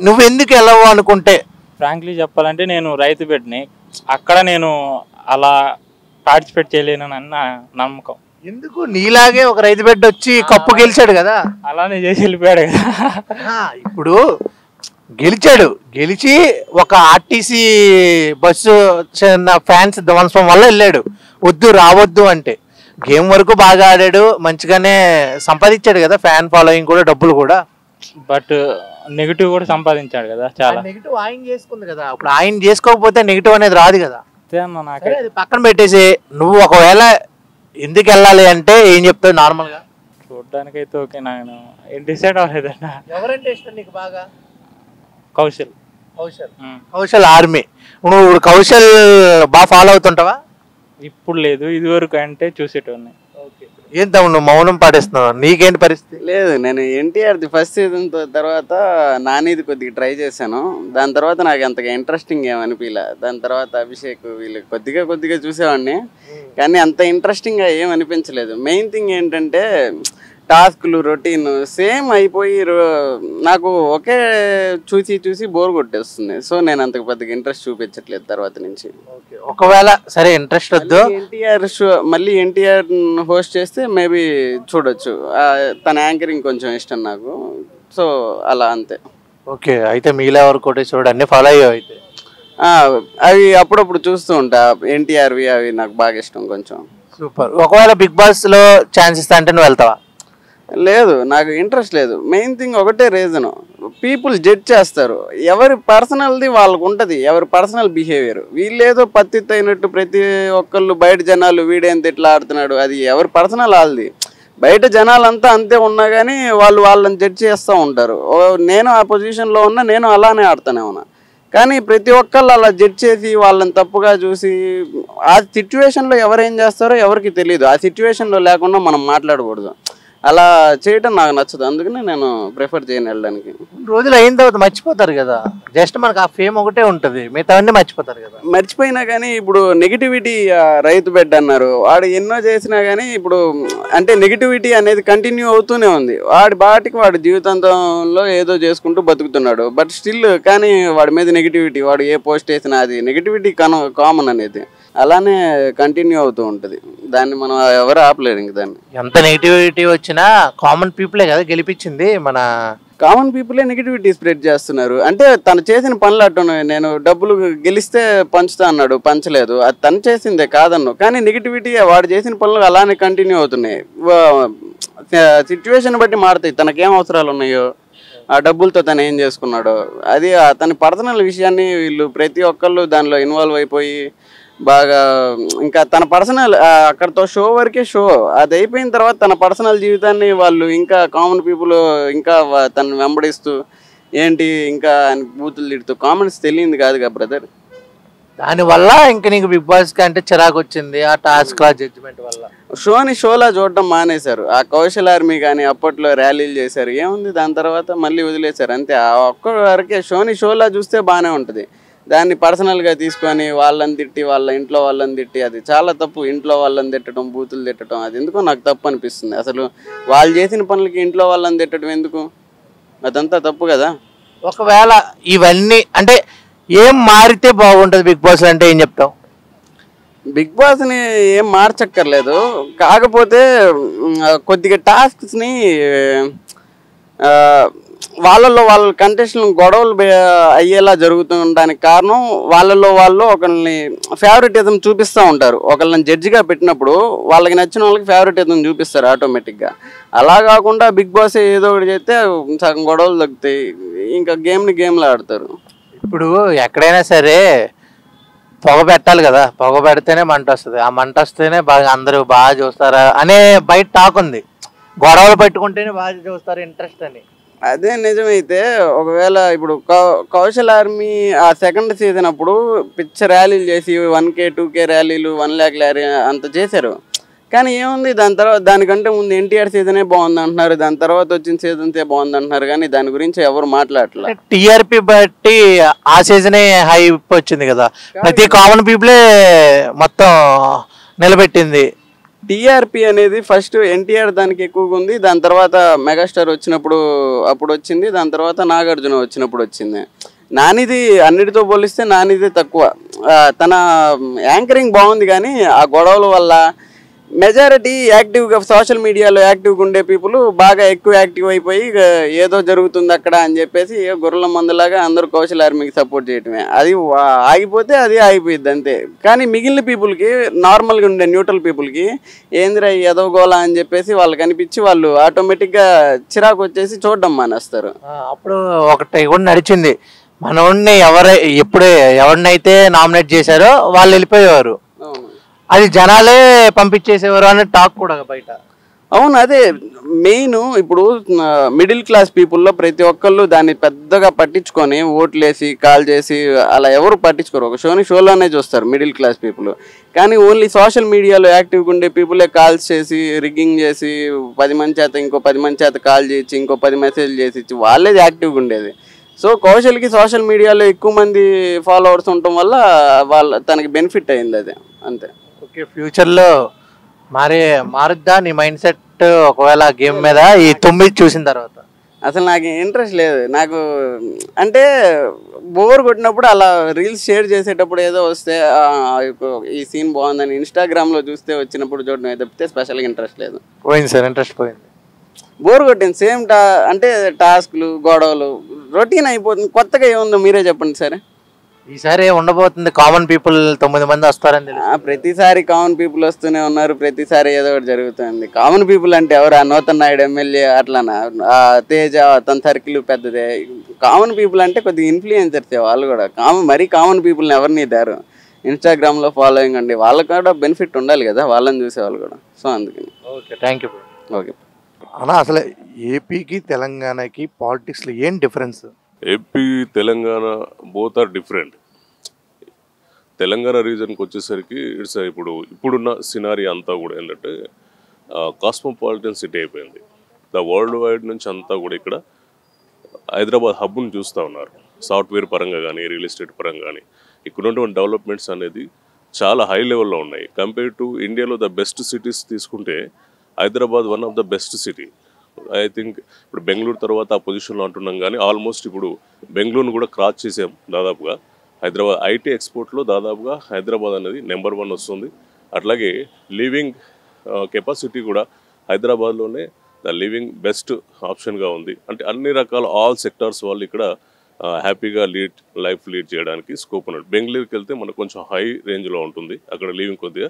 నువ్వు ఎందుకు వెళ్ళవు అనుకుంటే? ఫ్రాంక్లీ చెప్పాలంటే నేను రైతు బిడ్డని, అక్కడ నేను అలా పార్టిసిపేట్ చేయలేనని నా నమ్మకం. ఎందుకు? నీలాగే ఒక రైతు బిడ్డ వచ్చి కప్పు గెలిచాడు కదా, అలానే చేసి వెళ్ళిపోయాడు కదా. ఇప్పుడు గెలిచాడు, గెలిచి ఒక ఆర్టీసీ బస్సు ఫ్యాన్స్ ధ్వంసం వల్ల వెళ్ళాడు. వద్దు రావద్దు అంటే గేమ్ వరకు బాగా ఆడాడు, మంచిగానే సంపాదించాడు కదా, ఫ్యాన్ ఫాలోయింగ్ కూడా, డబ్బులు కూడా. బట్ నెగిటివ్ కూడా సంపాదించాడు కదా చాలా. నెగిటివ్ ఆయన చేసుకుంది కదా, ఇప్పుడు ఆయన చేసుకోకపోతే నెగిటివ్ అనేది రాదు కదా. అది పక్కన పెట్టేసి నువ్వు ఒకవేళ ఎందుకు వెళ్ళాలి అంటే ఏం చెప్తావు నార్మల్ గా? చూడడానికి అయితే ఓకే, నేను డిసైడ్ అవ్వలేదన్న. ఎవరంటే ఇష్టం నీకు బాగా? కౌశల్. కౌశల్ ఆర్మీ. నువ్వు కౌశల్ బాగా ఫాలో అవుతుంటావా? ఇప్పుడు లేదు, ఇది వరకు అంటే చూసేటోని. ఏం తమ్ముడు నువ్వు మౌనం పాటిస్తున్నావు, నీకేంటి పరిస్థితి? లేదు, నేను ఎన్టీఆర్ది ఫస్ట్ సీజన్ తర్వాత నానిది కొద్దిగా ట్రై చేశాను. దాని తర్వాత నాకు అంతగా ఇంట్రెస్టింగ్ ఏమనిపించలే. దాని తర్వాత అభిషేక్ వీళ్ళు కొద్దిగా చూసేవాడిని, కానీ అంత ఇంట్రెస్టింగ్గా ఏమనిపించలేదు. మెయిన్ థింగ్ ఏంటంటే టాస్క్లు రొటీన్ సేమ్ అయిపోయి నాకు ఒకే చూసి బోర్ కొట్టేస్తుంది. సో నేను అంతకు పెద్దగా ఇంట్రెస్ట్ చూపించట్లేదు తర్వాత నుంచి. ఒకవేళ సరే ఇంట్రెస్ట్ వద్దు, మళ్ళీ ఎన్టీఆర్ హోస్ట్ చేస్తే మేబీ చూడొచ్చు. తన యాంకరింగ్ కొంచెం ఇష్టం నాకు, సో అలా అంతే. ఓకే. అయితే మీలా ఎవరు కోటేశ్వరుడు అన్ని ఫాలో అయ్యావు అయితే? అవి అప్పుడప్పుడు చూస్తూ ఉంటా, ఎన్టీఆర్వి అవి నాకు బాగా ఇష్టం కొంచెం. సూపర్. ఒకవేళ బిగ్ బాస్ లో ఛాన్స్ ఇస్తా అంటే నువ్వు వెళ్తావా? లేదు, నాకు ఇంట్రెస్ట్ లేదు. మెయిన్ థింగ్ ఒకటే రీజను, పీపుల్ జడ్జ్ చేస్తారు. ఎవరి పర్సనల్ది వాళ్ళకు ఉంటుంది, ఎవరి పర్సనల్ బిహేవియర్. వీళ్ళేదో పత్తిత్ అయినట్టు ప్రతి ఒక్కళ్ళు బయట జనాలు వీడేంత ఇట్లా ఆడుతున్నాడు, అది ఎవరి పర్సనల్ వాళ్ళది. బయట జనాలంతా అంతే ఉన్నా కానీ వాళ్ళని జడ్జ్ చేస్తూ ఉంటారు. నేను ఆ పొజిషన్లో ఉన్నా, నేను అలానే ఆడుతూనే ఉన్నా. కానీ ప్రతి ఒక్కళ్ళు అలా జడ్జ్ చేసి వాళ్ళని తప్పుగా చూసి ఆ సిచ్యువేషన్లో ఎవరేం చేస్తారో ఎవరికి తెలియదు. ఆ సిచ్యువేషన్లో లేకుండా మనం మాట్లాడకూడదు. అలా చేయడం నాకు నచ్చదు, అందుకని నేను ప్రిఫర్ చేయను వెళ్ళడానికి. రోజులు అయిన తర్వాత మర్చిపోతారు కదా, జస్ట్ మనకు ఆ ఫేమ్ ఒకటే ఉంటుంది, మిగతావన్నీ మర్చిపోతారు కదా. మర్చిపోయినా కానీ ఇప్పుడు నెగిటివిటీ రైతు బెడ్ అన్నారు, వాడు ఎన్నో చేసినా కానీ ఇప్పుడు అంటే నెగిటివిటీ అనేది కంటిన్యూ అవుతూనే ఉంది. వాడి జీవితాంతంలో ఏదో చేసుకుంటూ బతుకుతున్నాడు. బట్ స్టిల్ కానీ వాడి మీద నెగిటివిటీ, వాడు ఏ పోస్ట్ వేసినా అది నెగిటివిటీ కామన్ అనేది. అలానే కంటిన్యూ అవుతూ ఉంటుంది. దాన్ని మనం ఎవరు ఆపలేరు. ఇంక దాన్ని ఎంత నెగిటివిటీ వచ్చినా కామన్ పీపులే కదా గెలిపించింది. మన కామన్ పీపులే నెగిటివిటీ స్ప్రెడ్ చేస్తున్నారు. అంటే తను చేసిన పనులు అట్టున్నాయి. నేను డబ్బులు గెలిస్తే పంచుతా అన్నాడు, పంచలేదు. అది తను చేసిందే కాదన్ను, కానీ నెగిటివిటీ వాడు చేసిన పనులు అలానే కంటిన్యూ అవుతున్నాయి. సిచ్యువేషన్ బట్టి మారుతాయి. తనకేం అవసరాలు ఉన్నాయో, ఆ డబ్బులతో తను ఏం చేసుకున్నాడో, అది తన పర్సనల్ విషయాన్ని వీళ్ళు ప్రతి ఒక్కళ్ళు దానిలో ఇన్వాల్వ్ అయిపోయి బాగా ఇంకా తన పర్సనల్ అక్కడతో షో వరకే షో. అది అయిపోయిన తర్వాత తన పర్సనల్ జీవితాన్ని వాళ్ళు ఇంకా కామన్ పీపుల్ ఇంకా తను వెంబడిస్తూ ఏంటి ఇంకా బూతులు తిడుతూ కామెంట్స్ తెలియదు కాదుగా బ్రదర్. దానివల్ల ఇంక నీకు బిగ్ బాస్ కంటే చిరాకు వచ్చింది ఆ టాస్క్ జడ్జిమెంట్ వల్ల. షోని షోలా చూడటం మానేశారు. ఆ కౌశల్ ఆర్మీ కానీ అప్పట్లో ర్యాలీలు చేశారు, ఏముంది దాని తర్వాత మళ్ళీ వదిలేశారు అంతే. ఆ ఒక్క వరకే షోని షోలా చూస్తే బాగానే ఉంటుంది. దాన్ని పర్సనల్గా తీసుకొని వాళ్ళని తిట్టి, వాళ్ళ ఇంట్లో వాళ్ళని తిట్టి, అది చాలా తప్పు. ఇంట్లో వాళ్ళని తిట్టడం, బూతులు తిట్టడం, అది ఎందుకో నాకు తప్పు అనిపిస్తుంది. అసలు వాళ్ళు చేసిన పనులకి ఇంట్లో వాళ్ళని తిట్టడం ఎందుకు? అదంతా తప్పు కదా. ఒకవేళ ఇవన్నీ అంటే ఏం మారితే బాగుంటుంది బిగ్ బాస్ అంటే ఏం చెప్తావు? బిగ్ బాస్ని ఏం మార్చక్కర్లేదు, కాకపోతే కొద్దిగా టాస్క్స్ని వాళ్ళల్లో వాళ్ళ కంటెస్టెంట్లు గొడవలు అయ్యేలా జరుగుతుండడానికి కారణం వాళ్ళల్లో వాళ్ళు ఒకరిని ఫేవరెటిజం చూపిస్తూ ఉంటారు. ఒకళ్ళని జడ్జిగా పెట్టినప్పుడు వాళ్ళకి నచ్చిన వాళ్ళకి ఫేవరెటిజం చూపిస్తారు ఆటోమేటిక్గా. అలా కాకుండా బిగ్ బాస్ ఏదో ఒకటి చేస్తే సగం గొడవలు తగ్గుతాయి, ఇంకా గేమ్లో ఆడతారు. ఇప్పుడు ఎక్కడైనా సరే పొగ పెట్టాలి కదా, పొగ పెడితేనే మంట వస్తుంది. ఆ మంట వస్తేనే బాగా అందరూ బాగా చూస్తారా అనే బయట టాక్ ఉంది. గొడవలు పెట్టుకుంటేనే బాగా చూస్తారు ఇంట్రెస్ట్ అని. అదే నిజమైతే ఒకవేళ ఇప్పుడు కౌశల్ ఆర్మీ ఆ సెకండ్ సీజన్ అప్పుడు పిచ్చ ర్యాలీలు చేసి 1K 2K ర్యాలీలు 1 lakh ర్యాలీ అంత చేశారు. కానీ ఏముంది దాని తర్వాత, దానికంటే ముందు ఎన్టీఆర్ సీజనే బాగుంది అంటున్నారు, దాని తర్వాత వచ్చిన సీజన్సే బాగుంది అంటున్నారు, కానీ దాని గురించి ఎవరు మాట్లాడట్లేదు. టీఆర్పీ బట్టి ఆ సీజనే హైప్ వచ్చింది కదా, ప్రతి కామన్ పీపులే మొత్తం నిలబెట్టింది. టీఆర్పీ అనేది ఫస్ట్ ఎన్టీఆర్ దానికి ఎక్కువగా ఉంది, దాని తర్వాత మెగాస్టార్ వచ్చినప్పుడు అప్పుడు వచ్చింది, దాని తర్వాత నాగార్జున వచ్చినప్పుడు వచ్చింది. నానిది అన్నిటితో పోలిస్తే నానిది తక్కువ. తన యాంకరింగ్ బాగుంది, కానీ ఆ గొడవల వల్ల మెజారిటీ యాక్టివ్గా సోషల్ మీడియాలో యాక్టివ్గా ఉండే పీపుల్ బాగా ఎక్కువ యాక్టివ్ అయిపోయి ఏదో జరుగుతుంది అక్కడ అని చెప్పేసి గొర్రెల మందులాగా అందరూ కౌశల్ ఆర్మీకి సపోర్ట్ చేయటమే. అది ఆగిపోతే అది ఆగిపోయింది అంతే. కానీ మిగిలిన పీపుల్కి, నార్మల్గా ఉండే న్యూట్రల్ పీపుల్కి ఏందిరా ఏదో గోలా అని చెప్పేసి వాళ్ళకి అనిపించి వాళ్ళు ఆటోమేటిక్గా చిరాకు వచ్చేసి చూడడం మానేస్తారు. అప్పుడు ఒకటి కూడా నడిచింది, మనోడిని ఎవరినైతే నామినేట్ చేశారో వాళ్ళు వెళ్ళిపోయేవారు, అది జనాలే పంపించేసేవారు అనే టాక్ కూడా బయట. అవును, అదే మెయిన్. ఇప్పుడు మిడిల్ క్లాస్ పీపుల్లో ప్రతి ఒక్కళ్ళు దాన్ని పెద్దగా పట్టించుకొని ఓట్లేసి కాల్ చేసి అలా ఎవరు పట్టించుకోరు. ఒక షోలోనే చూస్తారు మిడిల్ క్లాస్ పీపుల్. కానీ ఓన్లీ సోషల్ మీడియాలో యాక్టివ్గా ఉండే పీపులే కాల్స్ చేసి రిగ్గింగ్ చేసి 10 మంది చేత ఇంకో 10 మంది చేత కాల్ చేసి ఇంకో 10 మెసేజ్లు చేసి ఇచ్చి వాళ్ళేది యాక్టివ్గా ఉండేది. సో కౌశల్కి సోషల్ మీడియాలో ఎక్కువ మంది ఫాలోవర్స్ ఉండటం వల్ల తనకి బెనిఫిట్ అయింది, అదే అంతే. ఓకే, ఫ్యూచర్లో మారుద్దా నీ మైండ్ సెట్ ఒకవేళ గేమ్ మీద ఈ 9 చూసిన తర్వాత? అసలు నాకు ఇంట్రెస్ట్ లేదు. నాకు అంటే బోర్ కొట్టినప్పుడు అలా రీల్స్ షేర్ చేసేటప్పుడు ఏదో వస్తే ఈ సీన్ బాగుందని ఇన్స్టాగ్రామ్లో చూస్తే వచ్చినప్పుడు చూడడం తప్పితే స్పెషల్గా ఇంట్రెస్ట్ లేదు. పోయింది సార్, ఇంట్రెస్ట్ పోయింది, బోర్ కొట్టింది. సేమ్ అంటే టాస్క్లు గొడవలు రొటీన్ అయిపోతుంది. కొత్తగా ఏముందో మీరే చెప్పండి సరే. ఈసారి ఉండబోతుంది కామన్ పీపుల్ 9 మంది వస్తారని తెలుసు. ప్రతిసారి కామన్ పీపుల్ వస్తూనే ఉన్నారు, ప్రతిసారి ఏదో ఒకటి జరుగుతుంది. కామన్ పీపుల్ అంటే ఎవరు? నూతన్ నాయుడు ఎమ్మెల్యే అట్లానా, తేజ తన సర్కిల్ పెద్దదే. కామన్ పీపుల్ అంటే కొద్దిగా ఇన్ఫ్లుయెన్సర్స్ వాళ్ళు కూడా. మరీ కామన్ పీపుల్ని ఎవరిని దారు ఇన్స్టాగ్రామ్లో ఫాలోయింగ్ అండి, వాళ్ళకి కూడా బెనిఫిట్ ఉండాలి కదా, వాళ్ళని చూసేవాళ్ళు కూడా. సో అందుకని ఓకే, థ్యాంక్ యూ. ఓకే అన్న, అసలు ఏపీకి తెలంగాణకి పాలిటిక్స్లో ఏం difference? AP Telangana both are different. Telangana రీజన్కి వచ్చేసరికి ఇప్పుడున్న సినారీ అంతా కూడా ఏంటంటే కాస్మోపాలిటన్ సిటీ అయిపోయింది. వరల్డ్ వైడ్ నుంచి అంతా కూడా ఇక్కడ హైదరాబాద్ హబ్ను చూస్తూ ఉన్నారు. సాఫ్ట్వేర్ పరంగా కానీ, రియల్ ఎస్టేట్ పరంగా కానీ ఇక్కడ ఉన్నటువంటి డెవలప్మెంట్స్ అనేది చాలా హై లెవెల్లో ఉన్నాయి. కంపేర్ టు ఇండియాలో ద బెస్ట్ సిటీస్ తీసుకుంటే Hyderabad one of the best city. I think ఇప్పుడు బెంగళూరు తర్వాత ఆ పొజిషన్లో అంటున్నాం, కానీ ఆల్మోస్ట్ ఇప్పుడు బెంగళూరును కూడా క్రాస్ చేసాం దాదాపుగా. హైదరాబాద్ ఐటీ ఎక్స్పోర్ట్లో దాదాపుగా హైదరాబాద్ అనేది నెంబర్ 1 వస్తుంది. అట్లాగే లివింగ్ కెపాసిటీ కూడా హైదరాబాద్లోనే ద లివింగ్ బెస్ట్ ఆప్షన్గా ఉంది. అంటే అన్ని రకాల ఆల్ సెక్టార్స్ వాళ్ళు ఇక్కడ హ్యాపీగా లైఫ్ లీడ్ చేయడానికి స్కోప్ ఉన్నట్టు. బెంగళూరుకి వెళ్తే మనకు కొంచెం హై రేంజ్లో ఉంటుంది అక్కడ లివింగ్ కొద్దిగా.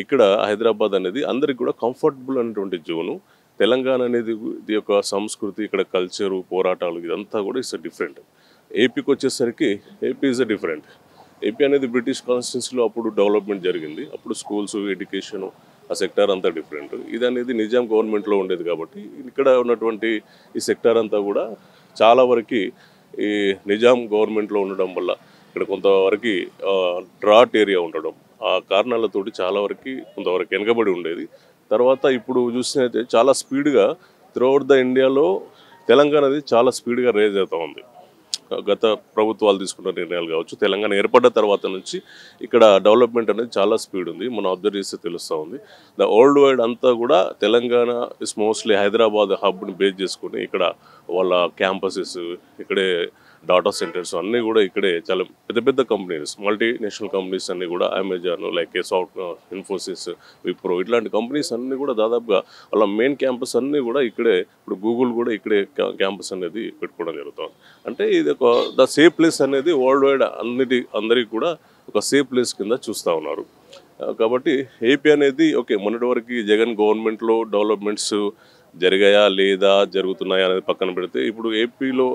ఇక్కడ హైదరాబాద్ అనేది అందరికి కూడా కంఫర్టబుల్ అనేటువంటి జోను. తెలంగాణ అనేది ఇది యొక్క సంస్కృతి, ఇక్కడ కల్చరు, పోరాటాలు ఇదంతా కూడా ఇట్స్ డిఫరెంట్. ఏపీకి వచ్చేసరికి ఏపీ ఈజ్ డిఫరెంట్. ఏపీ అనేది బ్రిటిష్ కాన్స్టిట్యూన్సీలో అప్పుడు డెవలప్మెంట్ జరిగింది. అప్పుడు స్కూల్స్, ఎడ్యుకేషను, ఆ సెక్టార్ అంతా డిఫరెంట్. ఇది అనేది నిజాం గవర్నమెంట్లో ఉండేది కాబట్టి ఇక్కడ ఉన్నటువంటి ఈ సెక్టార్ అంతా కూడా చాలా వరకు ఈ నిజాం గవర్నమెంట్లో ఉండడం వల్ల ఇక్కడ కొంతవరకు డ్రాట్ ఏరియా ఉండడం, ఆ కారణాలతోటి చాలా వరకు కొంతవరకు వెనకబడి ఉండేది. తర్వాత ఇప్పుడు చూసినైతే చాలా స్పీడ్గా త్రూఅవుట్ ద ఇండియాలో తెలంగాణ అనేది చాలా స్పీడ్గా రేజ్ అవుతూ ఉంది. గత ప్రభుత్వాలు తీసుకున్న నిర్ణయాలు కావచ్చు, తెలంగాణ ఏర్పడ్డ తర్వాత నుంచి ఇక్కడ డెవలప్మెంట్ అనేది చాలా స్పీడ్ ఉంది. మనం అబ్జర్వ్ చేస్తే తెలుస్తూ ఉంది. ద వరల్డ్ వైడ్ అంతా కూడా తెలంగాణ ఇస్ మోస్ట్లీ హైదరాబాద్ హబ్ని బేస్ చేసుకుని ఇక్కడ వాళ్ళ క్యాంపసెస్, ఇక్కడే డాటా సెంటర్స్ అన్నీ కూడా ఇక్కడే చాలా పెద్ద పెద్ద కంపెనీస్, మల్టీనేషనల్ కంపెనీస్ అన్నీ కూడా అమెజాన్, లైక్ ఇన్ఫోసిస్, విప్రో ఇట్లాంటి కంపెనీస్ అన్నీ కూడా దాదాపుగా వాళ్ళ మెయిన్ క్యాంపస్ అన్నీ కూడా ఇక్కడే. ఇప్పుడు గూగుల్ కూడా ఇక్కడే క్యాంపస్ అనేది పెట్టుకోవడం జరుగుతుంది. అంటే ఇది ఒక ద సేఫ్ ప్లేస్ అనేది వరల్డ్ వైడ్ అందరికీ కూడా ఒక సేఫ్ ప్లేస్ కింద చూస్తూ ఉన్నారు. కాబట్టి ఏపీ అనేది ఓకే, మొన్నటి వరకు జగన్ గవర్నమెంట్లో డెవలప్మెంట్స్ జరిగాయా లేదా, జరుగుతున్నాయా అనేది పక్కన పెడితే, ఇప్పుడు ఏపీలో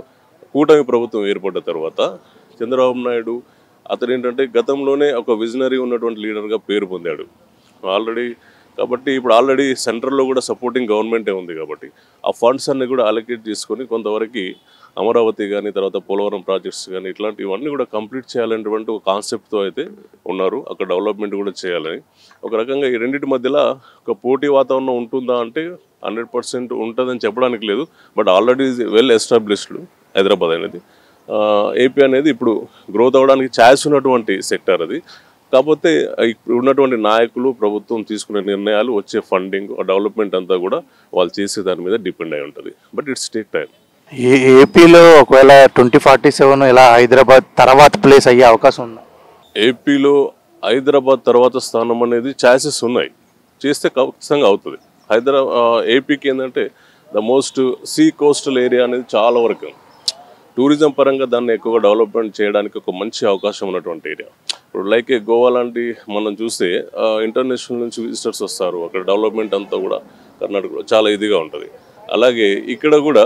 కూటమి ప్రభుత్వం ఏర్పడ్డ తర్వాత చంద్రబాబు నాయుడు అతను ఏంటంటే గతంలోనే ఒక విజనరీ ఉన్నటువంటి లీడర్గా పేరు పొందాడు ఆల్రెడీ. కాబట్టి ఇప్పుడు ఆల్రెడీ సెంట్రల్లో కూడా సపోర్టింగ్ గవర్నమెంటే ఉంది కాబట్టి ఆ ఫండ్స్ అన్నీ కూడా అలొకేట్ చేసుకొని కొంతవరకు అమరావతి కానీ, తర్వాత పోలవరం ప్రాజెక్ట్స్ కానీ ఇట్లాంటివన్నీ కూడా కంప్లీట్ చేయాలనేటువంటి ఒక కాన్సెప్ట్తో అయితే ఉన్నారు. అక్కడ డెవలప్మెంట్ కూడా చేయాలని. ఒక రకంగా ఈ రెండింటి మధ్యలో ఒక పోటీ వాతావరణం ఉంటుందా అంటే 100% ఉంటుందని చెప్పడానికి లేదు. But already well established Hyderabad అనేది. ఏపీ అనేది ఇప్పుడు గ్రోత్ అవ్వడానికి ఛాన్స్ ఉన్నటువంటి సెక్టార్ అది. కాకపోతే ఇప్పుడు ఉన్నటువంటి నాయకులు, ప్రభుత్వం తీసుకునే నిర్ణయాలు, వచ్చే ఫండింగ్, డెవలప్మెంట్ అంతా కూడా వాళ్ళు చేసే దాని మీద డిపెండ్ అయి ఉంటుంది. But it's take time. ఏపీలో ఒకవేళ 2047 ఇలా హైదరాబాద్ తర్వాత ప్లేస్ అయ్యే అవకాశం ఉందా? ఏపీలో హైదరాబాద్ తర్వాత స్థానం అనేది ఛాన్సెస్ ఉన్నాయి. చేస్తే ఖచ్చితంగా అవుతుంది. ఏపీకి ఏంటంటే the most sea coastal area అనేది చాలా వరకు టూరిజం పరంగా దాన్ని ఎక్కువగా డెవలప్మెంట్ చేయడానికి ఒక మంచి అవకాశం ఉన్నటువంటి ఏరియా. ఇప్పుడు లైక్ గోవా లాంటి మనం చూస్తే ఇంటర్నేషనల్ నుంచి విజిటర్స్ వస్తారు. అక్కడ డెవలప్మెంట్ అంతా కూడా కర్ణాటకలో చాలా ఇదిగా ఉంటుంది. అలాగే ఇక్కడ కూడా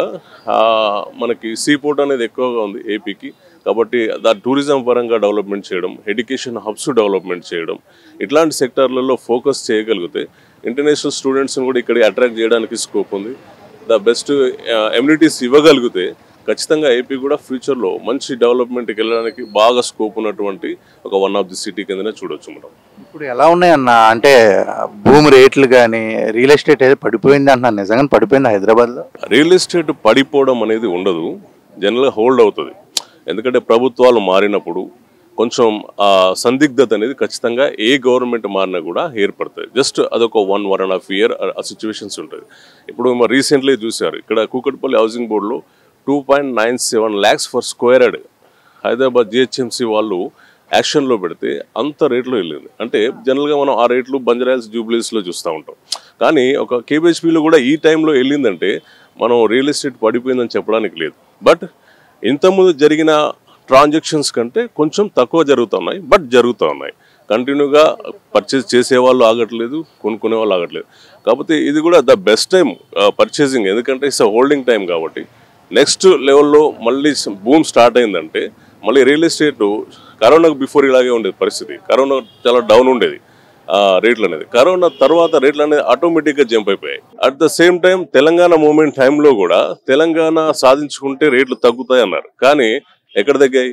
మనకి సీ పోర్ట్ అనేది ఎక్కువగా ఉంది ఏపీకి. కాబట్టి టూరిజం పరంగా డెవలప్మెంట్ చేయడం, ఎడ్యుకేషన్ హబ్స్ డెవలప్మెంట్ చేయడం, ఇట్లాంటి సెక్టార్లలో ఫోకస్ చేయగలిగితే ఇంటర్నేషనల్ స్టూడెంట్స్ని కూడా ఇక్కడ అట్రాక్ట్ చేయడానికి స్కోప్ ఉంది. ద బెస్ట్ ఎమ్యూనిటీస్ ఇవ్వగలిగితే ఖచ్చితంగా ఏపీ కూడా ఫ్యూచర్లో మంచి డెవలప్మెంట్కి వెళ్ళడానికి బాగా స్కోప్ ఉన్నటువంటి ఒక వన్ ఆఫ్ ది సిటీ కిందనే చూడొచ్చు మనం. ఇప్పుడు ఎలా ఉన్నాయన్న, అంటే భూమి రేట్లు కానీ రియల్ ఎస్టేట్ ఏదో పడిపోయింది అంటున్నారు, నిజంగా పడిపోయింది హైదరాబాద్లో? రియల్ ఎస్టేట్ పడిపోవడం అనేది ఉండదు, జనరల్గా హోల్డ్ అవుతుంది. ఎందుకంటే ప్రభుత్వాలు మారినప్పుడు కొంచెం సందిగ్ధత అనేది ఖచ్చితంగా ఏ గవర్నమెంట్ మారినా కూడా ఏర్పడుతుంది. జస్ట్ అదొక 1.5 year ఆ సిచ్యువేషన్స్ ఉంటుంది. ఇప్పుడు రీసెంట్లీ చూశారు ఇక్కడ కూకట్పల్లి హౌసింగ్ బోర్డులో 2.97 lakhs for square yard Hyderabad GHMC వాళ్ళు యాక్షన్లో పెడితే అంత రేట్లో వెళ్ళింది. అంటే జనరల్గా మనం ఆ రేట్లు బంజారాహిల్స్, జూబ్లీస్లో చూస్తూ ఉంటాం. కానీ ఒక కేబిహెచ్పిలో కూడా ఈ టైంలో వెళ్ళిందంటే మనం రియల్ ఎస్టేట్ పడిపోయిందని చెప్పడానికి లేదు. బట్ ఇంతకుముందు జరిగిన ట్రాన్సాక్షన్స్ కంటే కొంచెం తక్కువ జరుగుతున్నాయి, బట్ జరుగుతూ ఉన్నాయి. కంటిన్యూగా పర్చేజ్ చేసేవాళ్ళు ఆగట్లేదు, కొనుక్కునే వాళ్ళు ఆగట్లేదు. కాకపోతే ఇది కూడా ద బెస్ట్ టైం పర్చేసింగ్, ఎందుకంటే ఇట్స్ హోల్డింగ్ టైం. కాబట్టి నెక్స్ట్ లెవెల్లో మళ్ళీ బూమ్ స్టార్ట్ అయిందంటే మళ్ళీ రియల్ ఎస్టేట్ కరోనాకు బిఫోర్ ఇలాగే ఉండేది పరిస్థితి. కరోనా చాలా డౌన్ ఉండేది రేట్లు అనేది. కరోనా తర్వాత రేట్లు అనేది ఆటోమేటిక్గా జంప్ అయిపోయాయి. At the same time Telangana movement టైంలో కూడా తెలంగాణ సాధించుకుంటే రేట్లు తగ్గుతాయి అన్నారు. కానీ ఎక్కడ తగ్గాయి?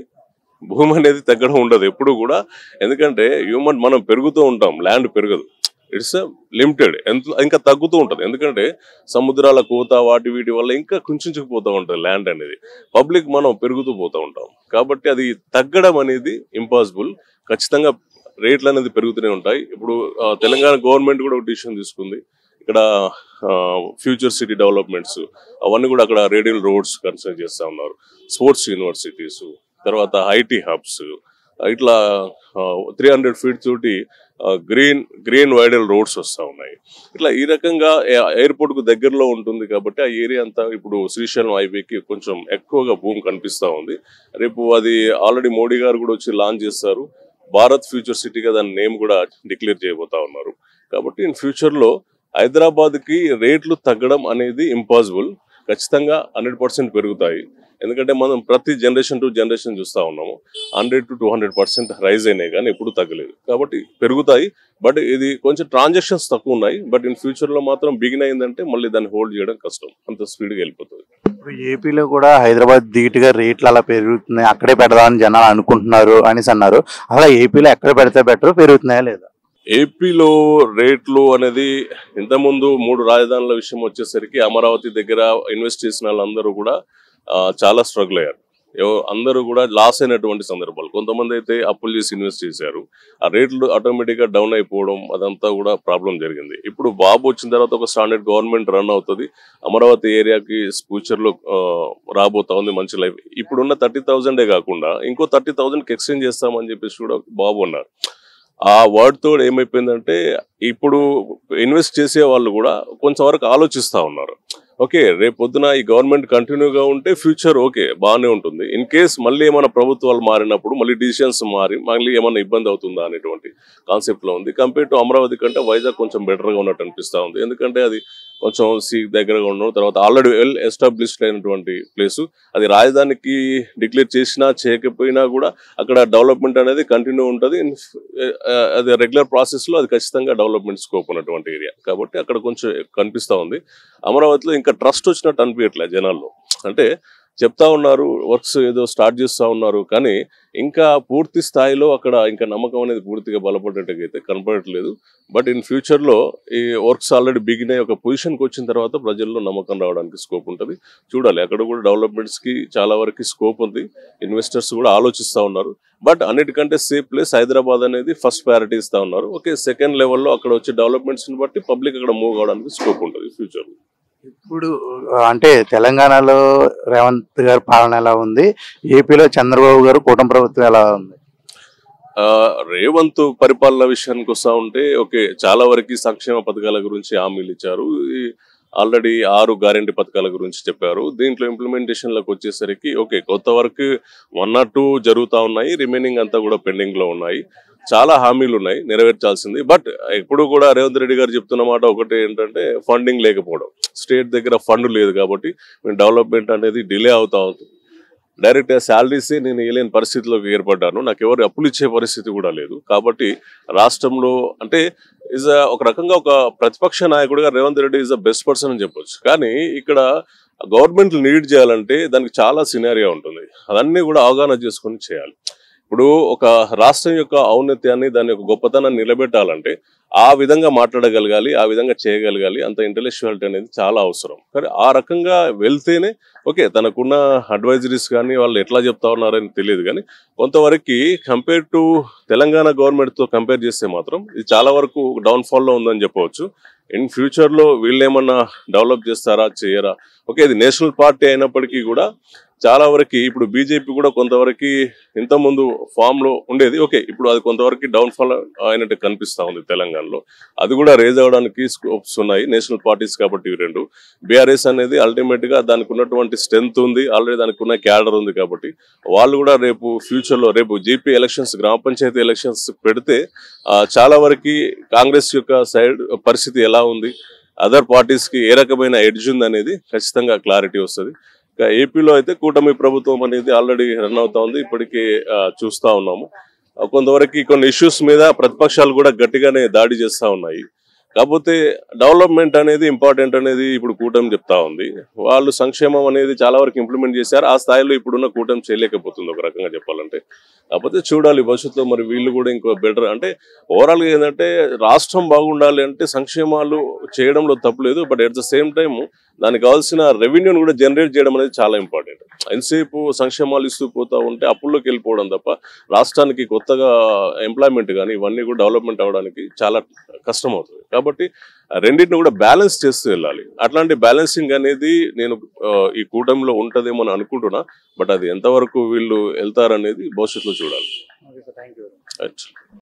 భూమి అనేది తగ్గడం ఉండదు ఎప్పుడు కూడా. ఎందుకంటే మనం పెరుగుతూ ఉంటాం, ల్యాండ్ పెరగదు. ఇట్స్ లిమిటెడ్, ఇంకా తగ్గుతూ ఉంటుంది. ఎందుకంటే సముద్రాల కోత వీటి వల్ల ఇంకా కుంచుకుపోతూ ఉంటుంది ల్యాండ్ అనేది. పబ్లిక్ మనం పెరుగుతూ పోతూ ఉంటాం. కాబట్టి అది తగ్గడం అనేది ఇంపాసిబుల్. ఖచ్చితంగా రేట్లు అనేది పెరుగుతూనే ఉంటాయి. ఇప్పుడు తెలంగాణ గవర్నమెంట్ కూడా ఒక డిసిషన్ తీసుకుంది. ఇక్కడ ఫ్యూచర్ సిటీ డెవలప్మెంట్స్ అవన్నీ కూడా అక్కడ రేడియల్ రోడ్స్ కన్స్ట్రక్ట్ చేస్తూ ఉన్నారు. స్పోర్ట్స్ యూనివర్సిటీస్, తర్వాత ఐటీ హబ్స్, ఇట్లా 300 feet తోటి గ్రీన్ వైడల్ రోడ్స్ వస్తూ ఉన్నాయి. ఇట్లా ఈ రకంగా ఎయిర్పోర్ట్కు దగ్గరలో ఉంటుంది కాబట్టి ఆ ఏరియా అంతా ఇప్పుడు శ్రీశైలం హైవేకి కొంచెం ఎక్కువగా భూమి కనిపిస్తూ ఉంది. రేపు అది ఆల్రెడీ మోడీ గారు కూడా వచ్చి లాంచ్ చేస్తారు. భారత్ ఫ్యూచర్ సిటీగా దాని నేమ్ కూడా డిక్లేర్ చేయబోతా ఉన్నారు. కాబట్టి ఇన్ ఫ్యూచర్లో హైదరాబాద్కి రేట్లు తగ్గడం అనేది ఇంపాసిబుల్. ఖచ్చితంగా 100% పెరుగుతాయి. ఎందుకంటే మనం ప్రతి జనరేషన్ టు జనరేషన్ చూస్తూ ఉన్నాము. 100 to 200% రైజ్ అయినాయి కానీ ఎప్పుడు తగ్గలేదు. కాబట్టి పెరుగుతాయి. బట్ ఇది కొంచెం ట్రాన్సాక్షన్స్ తక్కువ ఉన్నాయి. బట్ ఇన్ ఫ్యూచర్లో మాత్రం బిగిన్ అయిందంటే మళ్ళీ దాన్ని హోల్డ్ చేయడం కష్టం, అంత స్పీడ్గా వెళ్ళిపోతుంది. ఇప్పుడు ఏపీలో కూడా హైదరాబాద్ ధీటుగా రేట్లు అలా పెరుగుతున్నాయి, అక్కడే పెడదామని జనాలు అనుకుంటున్నారు అనేసి అన్నారు. అలా ఏపీలో ఎక్కడ పెడితే బెటర్, పెరుగుతున్నాయా లేదా? ఏపీలో రేట్లు అనేది ఇంతకుముందు 3 రాజధానుల విషయం వచ్చేసరికి అమరావతి దగ్గర ఇన్వెస్ట్ చేసిన వాళ్ళందరూ కూడా చాలా స్ట్రగుల్ అయ్యారు. అందరూ కూడా లాస్ అయినటువంటి సందర్భాలు. కొంతమంది అయితే అప్పులు చేసి ఇన్వెస్ట్ చేశారు. ఆ రేట్లు ఆటోమేటిక్గా డౌన్ అయిపోవడం అదంతా కూడా ప్రాబ్లం జరిగింది. ఇప్పుడు బాబు వచ్చిన తర్వాత ఒక స్టాండర్డ్ గవర్నమెంట్ రన్ అవుతుంది. అమరావతి ఏరియాకి ఫ్యూచర్లో రాబోతా ఉంది మంచి లైఫ్. ఇప్పుడున్న 30,000 కాకుండా ఇంకో 30,000కి ఎక్స్టెండ్ చేస్తామని చెప్పేసి కూడా బాబు అన్నారు. ఆ వర్డ్ తో ఏమైపోయిందంటే ఇప్పుడు ఇన్వెస్ట్ చేసే వాళ్ళు కూడా కొంచెం వరకు ఆలోచిస్తూ ఉన్నారు. ఓకే, రేపు పొద్దున ఈ గవర్నమెంట్ కంటిన్యూగా ఉంటే ఫ్యూచర్ ఓకే బాగానే ఉంటుంది. ఇన్ కేస్ మళ్ళీ ఏమైనా ప్రభుత్వాలు మారినప్పుడు మళ్ళీ డిసిషన్స్ మారి మళ్ళీ ఏమైనా ఇబ్బంది అవుతుందా అనేటువంటి కాన్సెప్ట్లో ఉంది. కంపేర్ టు అమరావతి కంటే వైజాగ్ కొంచెం బెటర్గా ఉన్నట్టు అనిపిస్తూ ఉంది. ఎందుకంటే అది కొంచెం సీ దగ్గరగా ఉండడం, తర్వాత ఆల్రెడీ వెల్ ఎస్టాబ్లిష్డ్ అయినటువంటి ప్లేసు. అది రాజధానికి డిక్లేర్ చేసినా చేయకపోయినా కూడా అక్కడ డెవలప్మెంట్ అనేది కంటిన్యూ ఉంటుంది. అది రెగ్యులర్ ప్రాసెస్లో అది ఖచ్చితంగా డెవలప్మెంట్ స్కోప్ ఉన్నటువంటి ఏరియా కాబట్టి అక్కడ కొంచెం కనిపిస్తూ ఉంది. అమరావతిలో ఇంకా ట్రస్ట్ వచ్చినట్టు అనిపించట్లేదు జనాల్లో. అంటే చెప్తా ఉన్నారు వర్క్స్ ఏదో స్టార్ట్ చేస్తూ ఉన్నారు కానీ ఇంకా పూర్తి స్థాయిలో అక్కడ ఇంకా నమ్మకం అనేది పూర్తిగా బలపడేటట్టయితే కనపడట్లేదు. బట్ ఇన్ ఫ్యూచర్లో ఈ వర్క్స్ ఆల్రెడీ బిగిన్ అయ్యి ఒక పొజిషన్కి వచ్చిన తర్వాత ప్రజల్లో నమ్మకం రావడానికి స్కోప్ ఉంటుంది. చూడాలి, అక్కడ కూడా డెవలప్మెంట్స్కి చాలా వరకు స్కోప్ ఉంది. ఇన్వెస్టర్స్ కూడా ఆలోచిస్తూ ఉన్నారు. బట్ అన్నిటికంటే సేఫ్ ప్లేస్ హైదరాబాద్ అనేది ఫస్ట్ ప్రయారిటీ ఇస్తూ ఉన్నారు. ఓకే, సెకండ్ లెవెల్లో అక్కడ వచ్చే డెవలప్మెంట్స్ని బట్టి పబ్లిక్ అక్కడ మూవ్ అవడానికి స్కోప్ ఉంటుంది ఫ్యూచర్లో. ఇప్పుడు అంటే తెలంగాణలో రేవంత్ గారి పాలన ఎలా ఉంది, ఏపీలో చంద్రబాబు గారు కూటమి ప్రభుత్వం ఎలా ఉంది? రేవంత్ పరిపాలన విషయానికి వస్తూ ఉంటే ఓకే, చాలా వరకు సంక్షేమ పథకాల గురించి హామీలు ఇచ్చారు. ఆల్రెడీ 6 గ్యారెంటీ పథకాల గురించి చెప్పారు. దీంట్లో ఇంప్లిమెంటేషన్లకు వచ్చేసరికి ఓకే, కొత్త వరకు 1 or 2 జరుగుతూ ఉన్నాయి, రిమైనింగ్ అంతా కూడా పెండింగ్లో ఉన్నాయి. చాలా హామీలు ఉన్నాయి నెరవేర్చాల్సింది. బట్ ఇప్పుడు కూడా రేవంత్ రెడ్డి గారు చెప్తున్న మాట ఒకటి ఏంటంటే ఫండింగ్ లేకపోవడం. స్టేట్ దగ్గర ఫండ్ లేదు కాబట్టి డెవలప్మెంట్ అనేది డిలే అవుతా ఉంటుంది. డైరెక్ట్గా శాలరీసే నేను వేయలేని పరిస్థితిలోకి ఏర్పడ్డాను, నాకు ఎవరు అప్పులు ఇచ్చే పరిస్థితి కూడా లేదు. కాబట్టి రాష్ట్రంలో అంటే ఒక రకంగా ఒక ప్రతిపక్ష నాయకుడిగా Revanth Reddy is the best person అని చెప్పొచ్చు. కానీ ఇక్కడ గవర్నమెంట్ లీడ్ చేయాలంటే దానికి చాలా సినారియో ఉంటుంది. అదన్నీ కూడా అవగాహన చేసుకొని చేయాలి. ఇప్పుడు ఒక రాష్ట్రం యొక్క ఔన్నత్యాన్ని దాని యొక్క గొప్పతనాన్ని నిలబెట్టాలంటే ఆ విధంగా మాట్లాడగలగాలి, ఆ విధంగా చేయగలగాలి. అంత ఇంటెలెక్చువాలిటీ అనేది చాలా అవసరం. కానీ ఆ రకంగా వెళ్తేనే ఓకే, తనకున్న అడ్వైజరీస్ కానీ వాళ్ళు ఎట్లా చెప్తా ఉన్నారని తెలియదు. కానీ కొంతవరకు కంపేర్ టు తెలంగాణ గవర్నమెంట్తో కంపేర్ చేస్తే మాత్రం ఇది చాలా వరకు డౌన్ఫాల్లో ఉందని చెప్పవచ్చు. ఇన్ ఫ్యూచర్లో వీళ్ళు ఏమన్నా డెవలప్ చేస్తారా చేయరా? ఓకే, ఇది నేషనల్ పార్టీ అయినప్పటికీ కూడా చాలా వరకు ఇప్పుడు బీజేపీ కూడా కొంతవరకు ఇంతకుముందు ఫామ్లో ఉండేది. ఓకే, ఇప్పుడు అది కొంతవరకు డౌన్ఫాల్ అయినట్టు కనిపిస్తూ ఉంది తెలంగాణలో. అది కూడా రేజ్ అవ్వడానికి స్కోప్స్ ఉన్నాయి నేషనల్ పార్టీస్ కాబట్టి. ఇవి రెండు బీఆర్ఎస్ అనేది అల్టిమేట్గా దానికి ఉన్నటువంటి స్ట్రెంత్ ఉంది, ఆల్రెడీ దానికి ఉన్న క్యాడర్ ఉంది కాబట్టి వాళ్ళు కూడా రేపు ఫ్యూచర్లో రేపు జీపీ ఎలక్షన్స్, గ్రామ పంచాయతీ ఎలక్షన్స్ పెడితే చాలా వరకు కాంగ్రెస్ యొక్క సైడ్ పరిస్థితి ఎలా ఉంది, అదర్ పార్టీస్కి ఏ రకమైన ఎడ్జ్ ఉంది అనేది ఖచ్చితంగా క్లారిటీ వస్తుంది. ఏపీలో అయితే కూటమి ప్రభుత్వం అనేది ఆల్రెడీ రన్ అవుతా ఉంది, ఇప్పటికీ చూస్తూ ఉన్నాము. కొంతవరకు కొన్ని ఇష్యూస్ మీద ప్రతిపక్షాలు కూడా గట్టిగానే దాడి చేస్తూ ఉన్నాయి. కాకపోతే డెవలప్మెంట్ అనేది ఇంపార్టెంట్ అనేది ఇప్పుడు కూటమి చెప్తా ఉంది. వాళ్ళు సంక్షేమం అనేది చాలా వరకు ఇంప్లిమెంట్ చేశారు. ఆ స్థాయిలో ఇప్పుడున్న కూటమి చేయలేకపోతుంది ఒక రకంగా చెప్పాలంటే. కాకపోతే చూడాలి భవిష్యత్తులో మరి వీళ్ళు కూడా ఇంకో బెటర్ అంటే ఓవరాల్గా ఏంటంటే రాష్ట్రం బాగుండాలి అంటే సంక్షేమాలు చేయడంలో తప్పులేదు. But at the same time దానికి కావాల్సిన రెవెన్యూని కూడా జనరేట్ చేయడం అనేది చాలా ఇంపార్టెంట్. ఎంతసేపు సంక్షేమాలు ఇస్తూ పోతూ ఉంటే అప్పుల్లోకి వెళ్ళిపోవడం తప్ప రాష్ట్రానికి కొత్తగా ఎంప్లాయ్మెంట్ కానీ ఇవన్నీ కూడా డెవలప్మెంట్ అవ్వడానికి చాలా కష్టం అవుతుంది. కాబట్టి రెండింటిని కూడా బ్యాలెన్స్ చేస్తూ వెళ్ళాలి. అట్లాంటి బ్యాలెన్సింగ్ అనేది నేను ఈ కూటమిలో ఉంటదేమో అని అనుకుంటున్నా. బట్ అది ఎంతవరకు వీళ్ళు వెళ్తారనేది భవిష్యత్తులో చూడాలి.